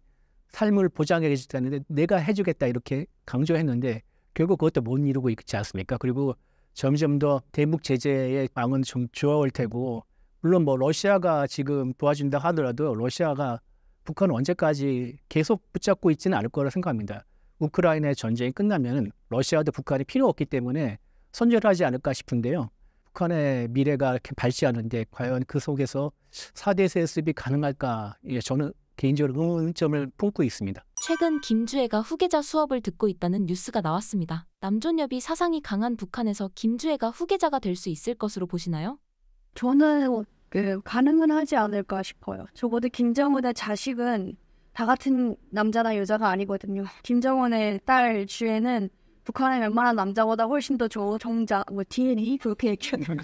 Speaker 3: 삶을 보장해 주겠다는데 내가 해주겠다 이렇게 강조했는데 결국 그것도 못 이루고 있지 않습니까? 그리고 점점 더 대북 제재의 방은 좀 주어올 테고 물론 뭐 러시아가 지금 도와준다 하더라도 러시아가 북한을 언제까지 계속 붙잡고 있지는 않을 거라 생각합니다. 우크라이나의 전쟁이 끝나면 러시아도 북한이 필요 없기 때문에 선절하지 않을까 싶은데요. 북한의 미래가 이렇게 밝지 않은데 과연 그 속에서 4대 세습이 가능할까? 저는 개인적으로 의문점을 품고 있습니다.
Speaker 1: 최근 김주애가 후계자 수업을 듣고 있다는 뉴스가 나왔습니다. 남존여비 사상이 강한 북한에서 김주애가 후계자가 될 수 있을 것으로 보시나요?
Speaker 4: 저는 가능은 하지 않을까 싶어요. 적어도 김정은의 자식은 다 같은 남자나 여자가 아니거든요. 김정은의 딸 주애는 북한의 웬만한 남자보다 훨씬 더 좋은 정자, DNA 그렇게 얘기하는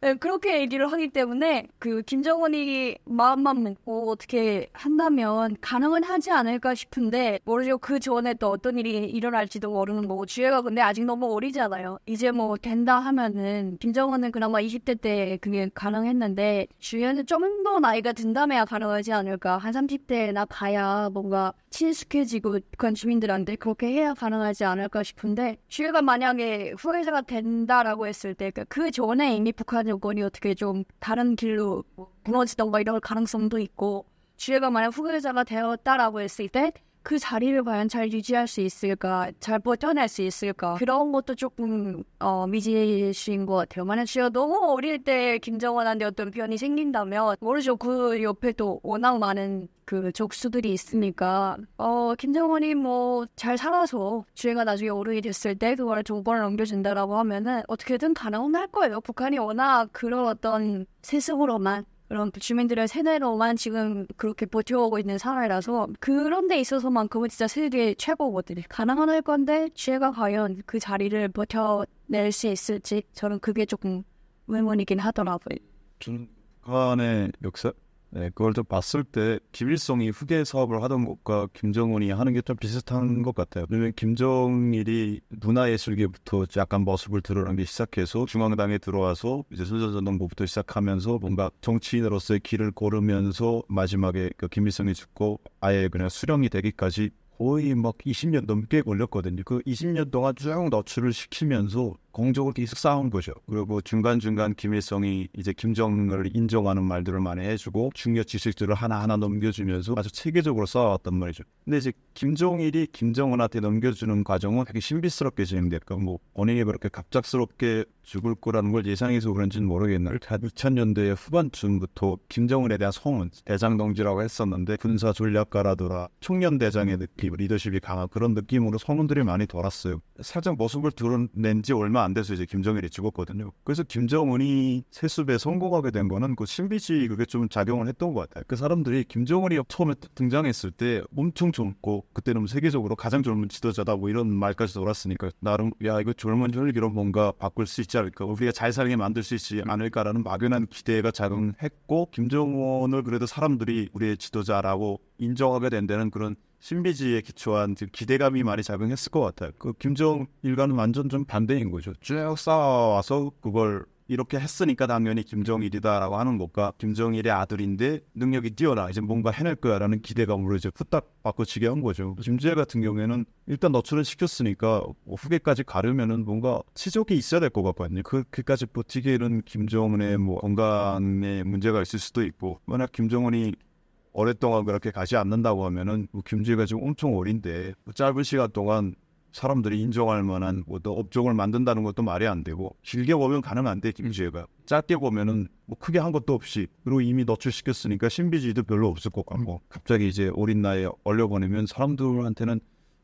Speaker 4: 네, 그렇게 얘기를 하기 때문에 그 김정은이 마음만 먹고 어떻게 한다면 가능은 하지 않을까 싶은데 모르죠. 그 전에 또 어떤 일이 일어날지도 모르는 거고 주애가 근데 아직 너무 어리잖아요. 이제 뭐 된다 하면은 김정은은 그나마 20대 때 그게 가능했는데 주애는 좀 더 나이가 든다면야 가능하지 않을까. 한 30대나 가야 뭔가 친숙해지고 북한 주민들한테 그렇게 해야 가능하지 않을까 싶은데 주애가 만약에 후계자가 된다라고 했을 때 그 전에 이미 북한 정권이 어떻게 좀 다른 길로 무너지던가 이럴 가능성도 있고 주애가 만약 후계자가 되었다라고 했을 때 그 자리를 과연 잘 유지할 수 있을까, 잘 버텨낼 수 있을까 그런 것도 조금 미지수인 것 같아요. 만약 주애가 너무 어릴 때 김정은한테 어떤 변이 생긴다면 모르죠. 그 옆에 또 워낙 많은 그 적수들이 있으니까 김정은이 뭐 잘 살아서 주애가 나중에 어른이 됐을 때 그거를 정권을 넘겨준다라고 하면은 어떻게든 가능은 할 거예요. 북한이 워낙 그런 어떤 세습으로만 그런 주민들의 세대로만 지금 그렇게 버텨오고 있는 사회라서 그런 데 있어서만큼은 진짜 세계 최고거든요. 가능은 할 건데 주애가 과연 그 자리를 버텨낼 수 있을지 저는 그게 조금 의문이긴 하더라고요.
Speaker 5: 저는 북한의 역사, 그걸 좀 봤을 때 김일성이 후계 사업을 하던 것과 김정은이 하는 게 좀 비슷한 것 같아요. 왜냐면 김정일이 문화예술계부터 약간 모습을 드러내기 시작해서 중앙당에 들어와서 이제 선전전동부부터 시작하면서 뭔가 정치인으로서의 길을 고르면서 마지막에 그 김일성이 죽고 아예 그냥 수령이 되기까지 거의 막 20년 넘게 걸렸거든요. 그 20년 동안 쭉 노출을 시키면서 공적으로 계속 싸운 거죠. 그리고 중간중간 김일성이 이제 김정은을 인정하는 말들을 많이 해주고 중요 지식들을 하나하나 넘겨주면서 아주 체계적으로 싸워왔단 말이죠. 근데 이제 김정일이 김정은한테 넘겨주는 과정은 되게 신비스럽게 진행됐고 뭐 본인이 그렇게 갑작스럽게 죽을 거라는 걸 예상해서 그런지는 모르겠는데 2000년대 후반쯤부터 김정은에 대한 소문, 대장동지라고 했었는데 군사 전략가라더라 청년대장의 느낌, 리더십이 강한 그런 느낌으로 소문들이 많이 돌았어요. 살짝 모습을 드러낸 지 얼마 안 돼서 이제 김정일이 죽었거든요. 그래서 김정은이 세습에 성공하게 된 거는 그 신비주의 그게 좀 작용을 했던 것 같아요. 그 사람들이 김정은이 처음에 등장했을 때 엄청 젊고 그때는 세계적으로 가장 젊은 지도자다 뭐 이런 말까지 돌았으니까 나름 야 이거 젊은 혈기로 뭔가 바꿀 수 있지 않을까, 우리가 잘 살게 만들 수 있지 않을까라는 막연한 기대가 작용했고 김정은을 그래도 사람들이 우리의 지도자라고 인정하게 된다는 그런 신비주의에 기초한 기대감이 많이 작용했을 것 같아요. 그 김정일과는 완전 좀 반대인 거죠. 쭉 쌓아와서 그걸 이렇게 했으니까 당연히 김정일이다라고 하는 것과 김정일의 아들인데 능력이 뛰어나 이제 뭔가 해낼 거야라는 기대감으로 이제 후딱 바꿔치기 한 거죠. 김주애 같은 경우에는 일단 노출은 시켰으니까 후계까지 가려면은 뭔가 치적이 있어야 될 것 같거든요. 그까지 버티기에는 김정은의 뭐 건강에 문제가 있을 수도 있고 만약 김정은이 오랫동안 그렇게 가지 않는다고 하면은 김주애가 지금 엄청 어린데 짧은 시간 동안 사람들이 인정할 만한 또 업종을 만든다는 것도 말이 안 되고 길게 보면 가능한데 김주혜가 짧게 보면은 뭐 크게 한 것도 없이 그리고 이미 노출시켰으니까 신비주의도 별로 없을 것 같고 갑자기 이제 어린 나이에 올려보내면 사람들한테는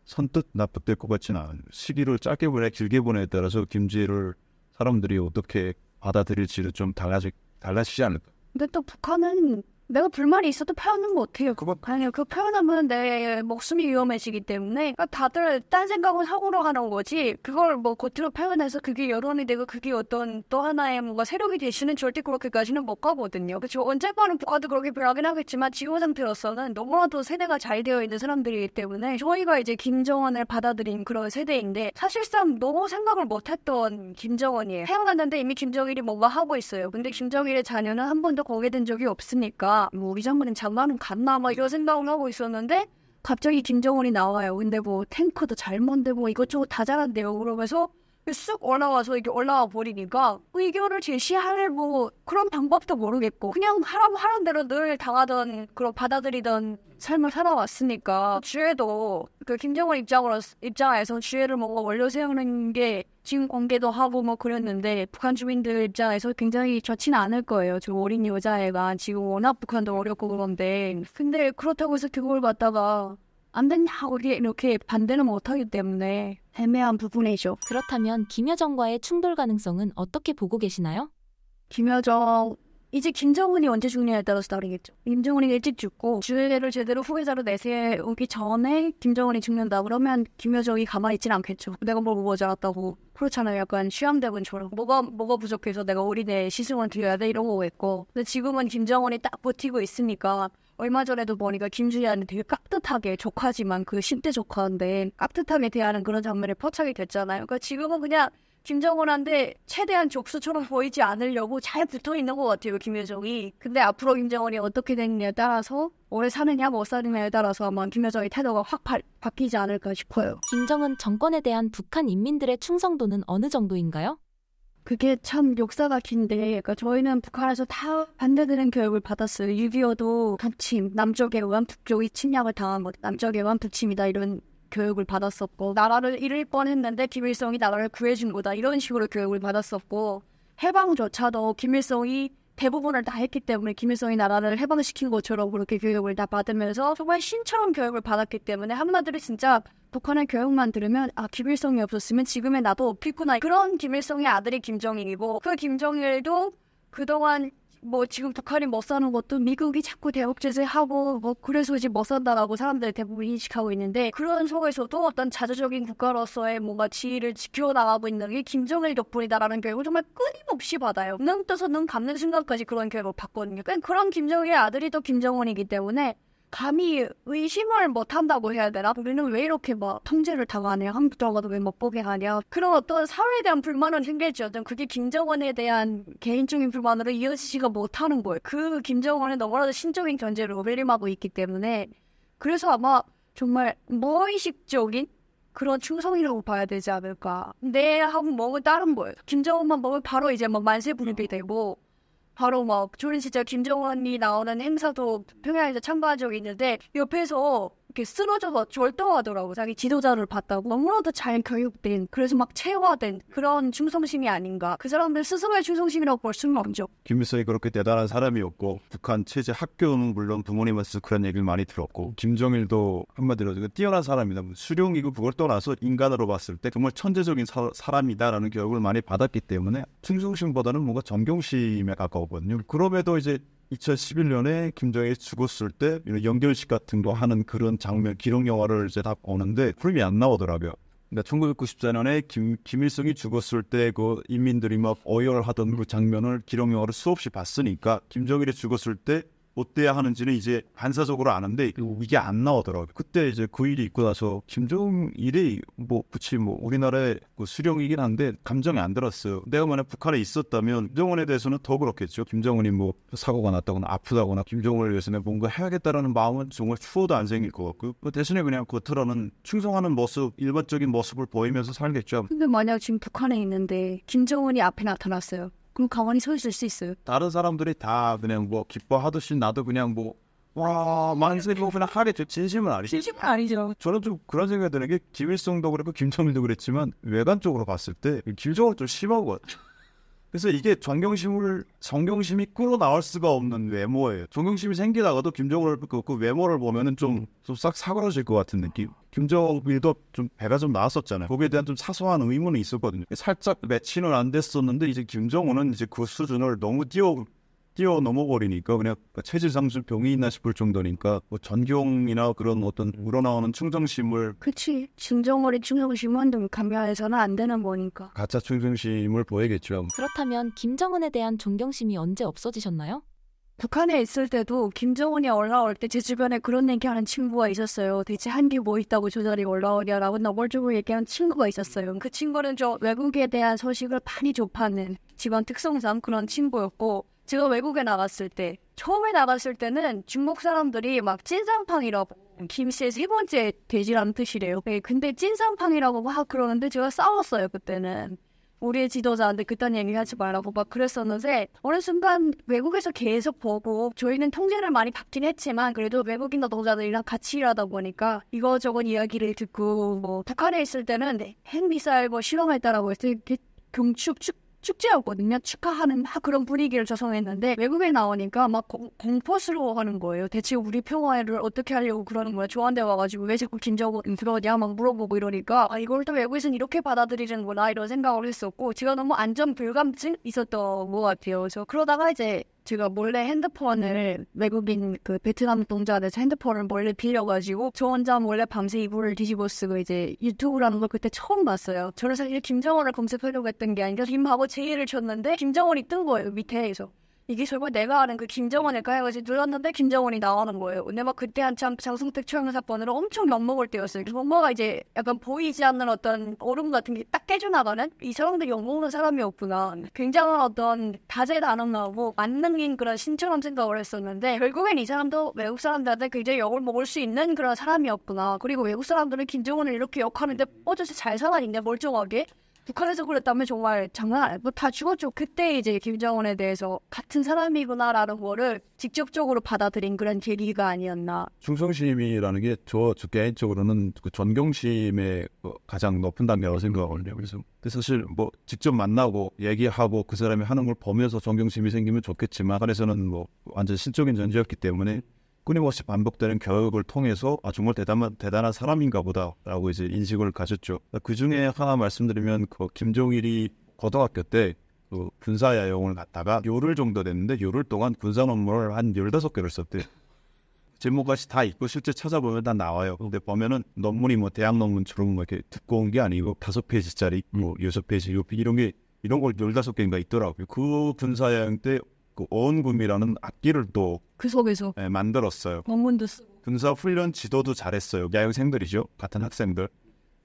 Speaker 5: 선뜻 납득될 것 같지는 않아요. 시기를 짧게 보내 길게 보내에 따라서 김주혜를 사람들이 어떻게 받아들일지를 좀 달라지지 않을까.
Speaker 4: 근데 또 북한은 내가 불만이 있어도 표현은 못해요. 아니요, 그 표현하면 내 목숨이 위험해지기 때문에 그러니까 다들 딴 생각은 하고로 하는 거지 그걸 뭐 겉으로 표현해서 그게 여론이 되고 그게 어떤 또 하나의 뭔가 세력이 되시는 절대 그렇게까지는 못 가거든요. 그렇죠. 언젠가는 북한도 그렇게 변하긴 하겠지만 지금 상태로서는 너무나도 세대가 잘 되어 있는 사람들이기 때문에 저희가 이제 김정은을 받아들인 그런 세대인데 사실상 너무 생각을 못했던 김정은이에요. 태어났는데 이미 김정일이 뭔가 하고 있어요. 근데 김정일의 자녀는 한 번도 공개된 적이 없으니까 뭐 우리 장군은 장관은 갔나 막 이런 생각을 하고 있었는데 갑자기 김정은이 나와요. 근데 뭐 탱크도 잘 만들고 이것저것 다 잘한대요. 그러면서 쑥 올라와서 이게 올라와 버리니까 의견을 제시할 뭐 그런 방법도 모르겠고 그냥 하라는 대로 늘 당하던 그런 받아들이던 삶을 살아왔으니까 주애도 그 김정은 입장에서 주애를 뭔가 원로 세우는 게 지금 공개도 하고 뭐 그랬는데 북한 주민들 입장에서 굉장히 좋지는 않을 거예요. 저 어린 여자애가 지금 워낙 북한도 어렵고 그런데 근데 그렇다고 해서 그걸 갖다가 안 된다고 이렇게 반대는 못하기 때문에 애매한 부분이죠.
Speaker 1: 그렇다면 김여정과의 충돌 가능성은 어떻게 보고 계시나요?
Speaker 4: 김여정 이제 김정은이 언제 죽느냐에 따라서 다르겠죠. 김정은이 일찍 죽고 주애를 제대로 후계자로 내세우기 전에 김정은이 죽는다 그러면 김여정이 가만히 있진 않겠죠. 내가 뭘 모자랐다고 그렇잖아요. 약간 취향대본처럼 뭐가 부족해서 내가 어린애 시승을 드려야 돼 이런 거겠고 근데 지금은 김정은이 딱 버티고 있으니까 얼마 전에도 보니까 김주희한테 되게 깍듯하게 조카지만 그 10대 조카인데 깍듯하게 대하는 그런 장면이 포착이 됐잖아요. 그러니까 지금은 그냥 김정은한테 최대한 족수처럼 보이지 않으려고 잘 붙어있는 것 같아요. 김여정이. 근데 앞으로 김정은이 어떻게 되느냐에 따라서 오래 사느냐 못 사느냐에 따라서 아마 김여정의 태도가 확 바뀌지 않을까 싶어요.
Speaker 1: 김정은 정권에 대한 북한 인민들의 충성도는 어느 정도인가요?
Speaker 4: 그게 참 역사가 긴데 그러니까 저희는 북한에서 다 반대되는 교육을 받았어요. 6.25도 북침, 남쪽에 의한 북쪽이 침략을 당한 것, 남쪽에 의한 북침이다 이런 교육을 받았었고 나라를 잃을 뻔했는데 김일성이 나라를 구해준 거다 이런 식으로 교육을 받았었고 해방조차도 김일성이 대부분을 다 했기 때문에 김일성이 나라를 해방시킨 것처럼 그렇게 교육을 다 받으면서 정말 신처럼 교육을 받았기 때문에 한마디로 진짜 북한의 교육만 들으면 아 김일성이 없었으면 지금의 나도 없겠구나 그런 김일성의 아들이 김정일이고 그 김정일도 그동안 뭐 지금 북한이 못 사는 것도 미국이 자꾸 대북 제재하고 뭐 그래서 이제 못 산다라고 사람들이 대부분 인식하고 있는데 그런 속에서도 어떤 자주적인 국가로서의 뭔가 지위를 지켜나가고 있는 게 김정일 덕분이다라는 교육을 정말 끊임없이 받아요. 눈 떠서 눈 감는 순간까지 그런 교육을 받거든요. 그런 김정일의 아들이 또 김정은이기 때문에 감히 의심을 못한다고 해야 되나? 우리는 왜 이렇게 막 통제를 당하냐? 한국 들어가도 왜 못 보게 하냐? 그런 어떤 사회에 대한 불만은 생길지 어떤 그게 김정은에 대한 개인적인 불만으로 이어지지가 못하는 거예요. 그 김정은의 너무나도 신적인 견제를 오벨림하고 있기 때문에 그래서 아마 정말 무의식적인 그런 충성이라고 봐야 되지 않을까. 내하고 먹은 다른 거예요. 김정은만 먹으면 바로 이제 막 만세불입이 되고 바로 막 조린 시절 김정은이 나오는 행사도 평양에서 참가한 적이 있는데 옆에서 이렇게 쓰러져서 절도하더라고. 자기 지도자를 봤다고. 너무나도 잘 교육된 그래서 막 체화된 그런 충성심이 아닌가. 그 사람들 스스로의 충성심이라고 볼 수는 없죠.
Speaker 5: 김일성이 그렇게 대단한 사람이었고 북한 체제 학교는 물론 부모님한테서 그런 얘기를 많이 들었고 김정일도 한마디로 뛰어난 사람이다. 수령이고 그걸 떠나서 인간으로 봤을 때 정말 천재적인 사람이다라는 교육을 많이 받았기 때문에 충성심보다는 뭔가 존경심에 가까웠거든요. 그럼에도 이제 2011년에 김정일이 죽었을 때 이런 연결식 같은 거 하는 그런 장면, 기록 영화를 이제 다 보는데 프림이 안 나오더라고요. 그러니까 1994년에 김일성이 죽었을 때 그 인민들이 막 어혈하던 그 장면을 기록 영화를 수없이 봤으니까 김정일이 죽었을 때 어때야 하는지는 이제 반사적으로 아는데 이게 안 나오더라고요. 그때 이제 그 일이 있고 나서 김정일이 뭐 우리나라의 그 수령이긴 한데 감정이 안 들었어요. 내가 만약 북한에 있었다면 김정은에 대해서는 더 그렇겠죠. 김정은이 뭐 사고가 났다거나 아프다거나 김정은을 위해서는 뭔가 해야겠다라는 마음은 정말 추워도 안 생길 것 같고 그 대신에 그냥 겉으로는 충성하는 모습, 일반적인 모습을 보이면서 살겠죠.
Speaker 4: 근데 만약 지금 북한에 있는데 김정은이 앞에 나타났어요. 그럼 가만히 서 있을 수 있어요?
Speaker 5: 다른 사람들이 다 그냥 뭐 기뻐하듯이 나도 그냥 뭐 와 만세고 그냥 하게 진심은 아니지.
Speaker 4: 진심은 아니죠.
Speaker 5: 저는 좀 그런 생각이 드는 게 김일성도 그렇고 김정일도 그랬지만 외관적으로 봤을 때 김정은 좀 심한 것 같아요. 그래서 이게 존경심이 끌어 나올 수가 없는 외모예요. 존경심이 생기다가도 김정은을 그 외모를 보면은 좀 싹 사그라질 것 같은 느낌. 김정일도 좀 배가 좀 나왔었잖아요. 거기에 대한 좀 사소한 의문이 있었거든요. 살짝 매치는 안 됐었는데 이제 김정은은 이제 그 수준을 너무 뛰어넘어버리니까 그냥 체질상순 병이 있나 싶을 정도니까 뭐 존경이나 그런 어떤 우러나오는 충성심을
Speaker 4: 그치. 김정은의 충성심은 감별해서는 안 되는 거니까.
Speaker 5: 가짜 충성심을 보이겠죠.
Speaker 1: 그렇다면 김정은에 대한 존경심이 언제 없어지셨나요?
Speaker 4: 북한에 있을 때도 김정은이 올라올 때 제 주변에 그런 얘기하는 친구가 있었어요. 대체 한 게 뭐 있다고 저 자리에 올라오냐라고 너멀적으로 얘기하는 친구가 있었어요. 그 친구는 저 외국에 대한 소식을 많이 접하는 집안 특성상 그런 친구였고 제가 외국에 나갔을 때 처음에 나갔을 때는 중국 사람들이 막 찐상팡이라고 김씨의 세 번째 돼지라는 뜻이래요. 네, 근데 찐상팡이라고 막 그러는데 제가 싸웠어요 그때는. 우리의 지도자한테 그딴 얘기하지 말라고 막 그랬었는데 어느 순간 외국에서 계속 보고 저희는 통제를 많이 받긴 했지만 그래도 외국인 노동자들이랑 같이 일하다 보니까 이거저거 이야기를 듣고 뭐 북한에 있을 때는 핵미사일 뭐 실험했다라고 해서 축제였거든요. 축하하는 막 그런 분위기를 조성했는데 외국에 나오니까 막 공포스러워하는 거예요. 대체 우리 평화를 어떻게 하려고 그러는 거야. 저한테 와가지고 왜 자꾸 김정은 그러냐 막 물어보고 이러니까 이걸 또 외국에서는 이렇게 받아들이는구나 이런 생각을 했었고 제가 너무 안전 불감증 있었던 것 같아요. 그래서 그러다가 이제 제가 몰래 핸드폰을 외국인 그 베트남 동자한테서 핸드폰을 몰래 빌려가지고 저 혼자 몰래 밤새 이불을 뒤집어 쓰고 이제 유튜브라는 걸 그때 처음 봤어요. 저는 사실 김정은을 검색하려고 했던 게 아니라 김하고 제의를 쳤는데 김정은이 뜬 거예요 밑에서. 이게 설마 내가 아는 그 김정은일까 해가지고 눌렀는데 김정은이 나오는 거예요. 근데 막 그때 한참 장성택 처형 사건으로 엄청 엿먹을 때였어요. 그래서 엄마가 이제 약간 보이지 않는 어떤 얼음 같은 게 딱 깨져나가는 이 사람들이 엿먹는 사람이었구나. 굉장한 어떤 다재다능하고 만능인 그런 신처럼 생각을 했었는데 결국엔 이 사람도 외국 사람들한테 굉장히 욕을 먹을 수 있는 그런 사람이었구나. 그리고 외국 사람들은 김정은을 이렇게 욕하는데 어쩌지 잘 살아있냐 멀쩡하게. 북한에서 그랬다면 정말 장난 아니에요. 다 죽었죠. 그때 이제 김정은에 대해서 같은 사람이구나라는 거를 직접적으로 받아들인 그런 계기가 아니었나.
Speaker 5: 충성심이라는 게 저 개인적으로는 그 존경심의 가장 높은 단계라고 생각하거든요. 그래서 사실 뭐 직접 만나고 얘기하고 그 사람이 하는 걸 보면서 존경심이 생기면 좋겠지만 북한에서는 뭐 완전 신적인 존재였기 때문에 끊임없이 반복되는 교육을 통해서 정말 대단한 사람인가 보다라고 이제 인식을 가졌죠. 그 중에 하나 말씀드리면 그 김종일이 고등학교 때 그 군사야용을 갔다가 요를 정도 됐는데 요를 동안 군사 논문을 한 15개를 썼대요. 제목까지 다 있고 실제 찾아보면 다 나와요. 근데 보면은 논문이 뭐 대학 논문처럼 뭐 이렇게 두꺼운 게 아니고 5페이지짜리 뭐 6페이지 이런 걸 15개인가 있더라고요. 그 군사야용 때 그 어원금이라는 악기를 또
Speaker 4: 그 속에서
Speaker 5: 만들었어요.
Speaker 4: 논문도 쓰고
Speaker 5: 군사 훈련 지도도 잘했어요. 야영생들이죠. 같은 학생들.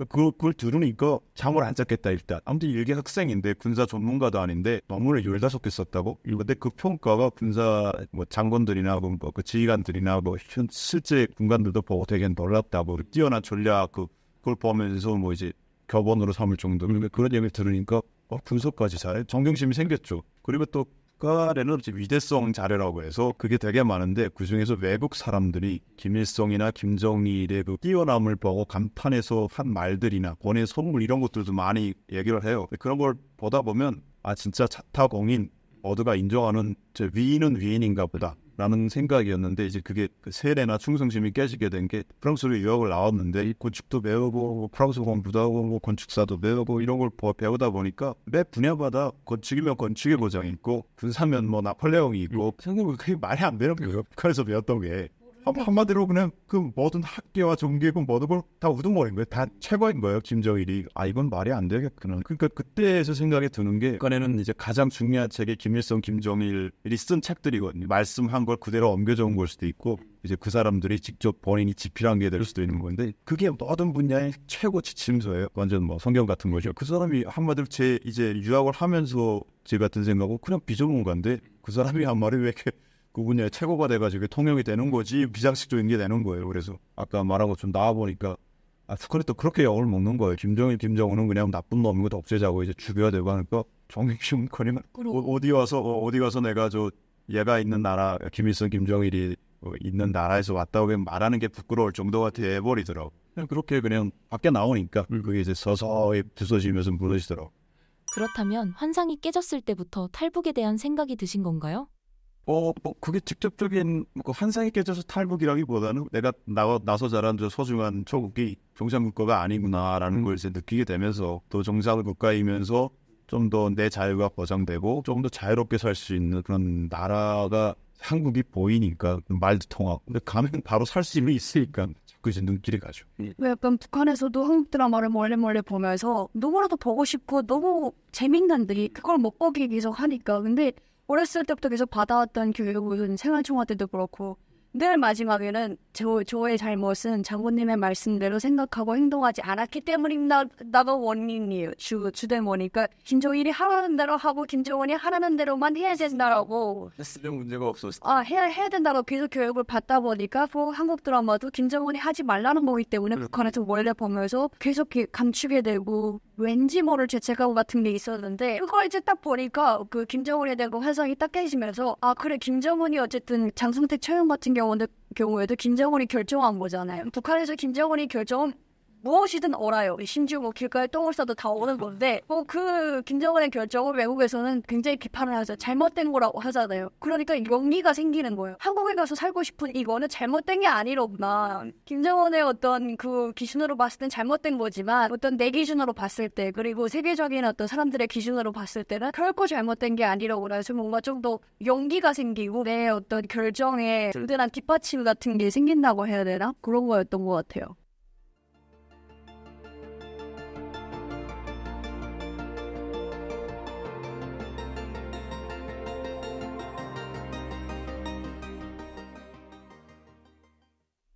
Speaker 5: 그걸 들으니까 잠을 안 잤겠다 일단. 아무튼 일개 학생인데 군사 전문가도 아닌데 논문을 15개 썼다고? 근데 그 평가가 군사 뭐 장군들이나 그 지휘관들이나 뭐 실제 군관들도 보고 되게 놀랍다고. 뛰어난 전략 그걸 보면서 뭐 이제 교본으로 삼을 정도로 그런 얘기를 들으니까 분석까지 잘해. 존경심이 생겼죠. 그리고 또 북한에는 위대성 자료라고 해서 그게 되게 많은데 그중에서 외국 사람들이 김일성이나 김정일의 그 뛰어남을 보고 감탄해서 한 말들이나 보낸 선물 이런 것들도 많이 얘기를 해요. 그런 걸 보다 보면 진짜 자타공인 모두가 인정하는 위인은 위인인가 보다 라는 생각이었는데 이제 그게 그 세례나 충성심이 깨지게 된 게 프랑스로 유학을 나왔는데 건축도 배우고 프랑스 공부도 하고 뭐 건축사도 배우고 이런 걸 배우다 보니까 매 분야마다 건축이면 건축의 고장이 있고 군사면 뭐 나폴레옹이 있고 생각해보면 그게 말이 안 되는 거예요. 북한에서 배웠던 게 한마디로 그냥 그 모든 학계와 종교고 모든 걸 다 우두머리인 거예요. 다 최고인 거예요. 김정일이. 이건 말이 안 되겠구나. 그러니까 그때에서 생각이 드는 게 북한에는 이제 가장 중요한 책이 김일성, 김정일이 쓴 책들이거든요. 말씀한 걸 그대로 옮겨져온 걸 수도 있고 이제 그 사람들이 직접 본인이 집필한 게 될 수도 있는 건데 그게 모든 분야의 최고 지침서예요. 완전 뭐 성경 같은 거죠. 그 사람이 한마디로 이제 유학을 하면서 제 같은 생각은 그냥 비전문가인데 그 사람이 한 말이 왜 이렇게 그 분야의 최고가 돼가지고 통용이 되는 거지 비상식적인 게 되는 거예요. 그래서 아까 말한 것좀 나와보니까 북한이 또 그렇게 욕을 먹는 거예요. 김정일, 김정은은 그냥 나쁜 놈이고 다 없애자고 이제 죽여야 되고 하니까 존경심거리면 어디 가서 내가 얘가 있는 나라 김일성, 김정일이 있는 나라에서 왔다고 그냥 말하는 게 부끄러울 정도가 돼버리더라고. 그냥 그렇게 그냥 밖에 나오니까 그게 이제 서서히 부서지면서 무너지더라고.
Speaker 1: 그렇다면 환상이 깨졌을 때부터 탈북에 대한 생각이 드신 건가요?
Speaker 5: 그게 직접적인 환상이 깨져서 탈북이라기보다는 내가 나서 자란 저 소중한 조국이 종산국가가 아니구나라는 걸 이제 느끼게 되면서 또 종산국가이면서 좀 더 내 자유가 보장되고 좀 더 자유롭게 살 수 있는 그런 나라가 한국이 보이니까 말도 통하고 근데 가면 바로 살 수 있으니까 자꾸 이제 눈길이 가죠.
Speaker 4: 왜 약간 북한에서도 한국 드라마를 몰래 보면서 너무나도 보고 싶고 너무 재밌는데 그걸 못 보기 계속 하니까 근데 어렸을 때부터 계속 받아왔던 교육은 생활총화 때도 그렇고 늘 마지막에는 저의 잘못은 장모님의 말씀대로 생각하고 행동하지 않았기 때문이다가 원인이에요. 주된 원이니까 김정일이 하라는 대로 하고 김정은이 하라는 대로만 해야 된다라고
Speaker 5: 했으면 문제가 없었어.
Speaker 4: 해야 된다고 계속 교육을 받다 보니까 한국 드라마도 김정은이 하지 말라는 거기 때문에 북한에서 몰래 보면서 계속 감추게 되고 왠지 모를 죄책감 같은 게 있었는데 그걸 이제 딱 보니까 그 김정은에 대한 환상이 딱 깨지면서 그래 김정은이 어쨌든 장성택 처형 같은 경우에도 김정은이 결정한 거잖아요. 북한에서 김정은이 결정은 무엇이든 옳아요. 심지어 길가에 똥을 싸도 다 오는 건데 그 김정은의 결정을 외국에서는 굉장히 비판을 하죠. 잘못된 거라고 하잖아요. 그러니까 용기가 생기는 거예요. 한국에 가서 살고 싶은 이거는 잘못된 게 아니로구나. 김정은의 어떤 그 기준으로 봤을 땐 잘못된 거지만 어떤 내 기준으로 봤을 때 그리고 세계적인 어떤 사람들의 기준으로 봤을 때는 결코 잘못된 게 아니로구나. 그래서 뭔가 좀 더 용기가 생기고 내 어떤 결정에 든든한 뒷받침 같은 게 생긴다고 해야 되나? 그런 거였던 것 같아요.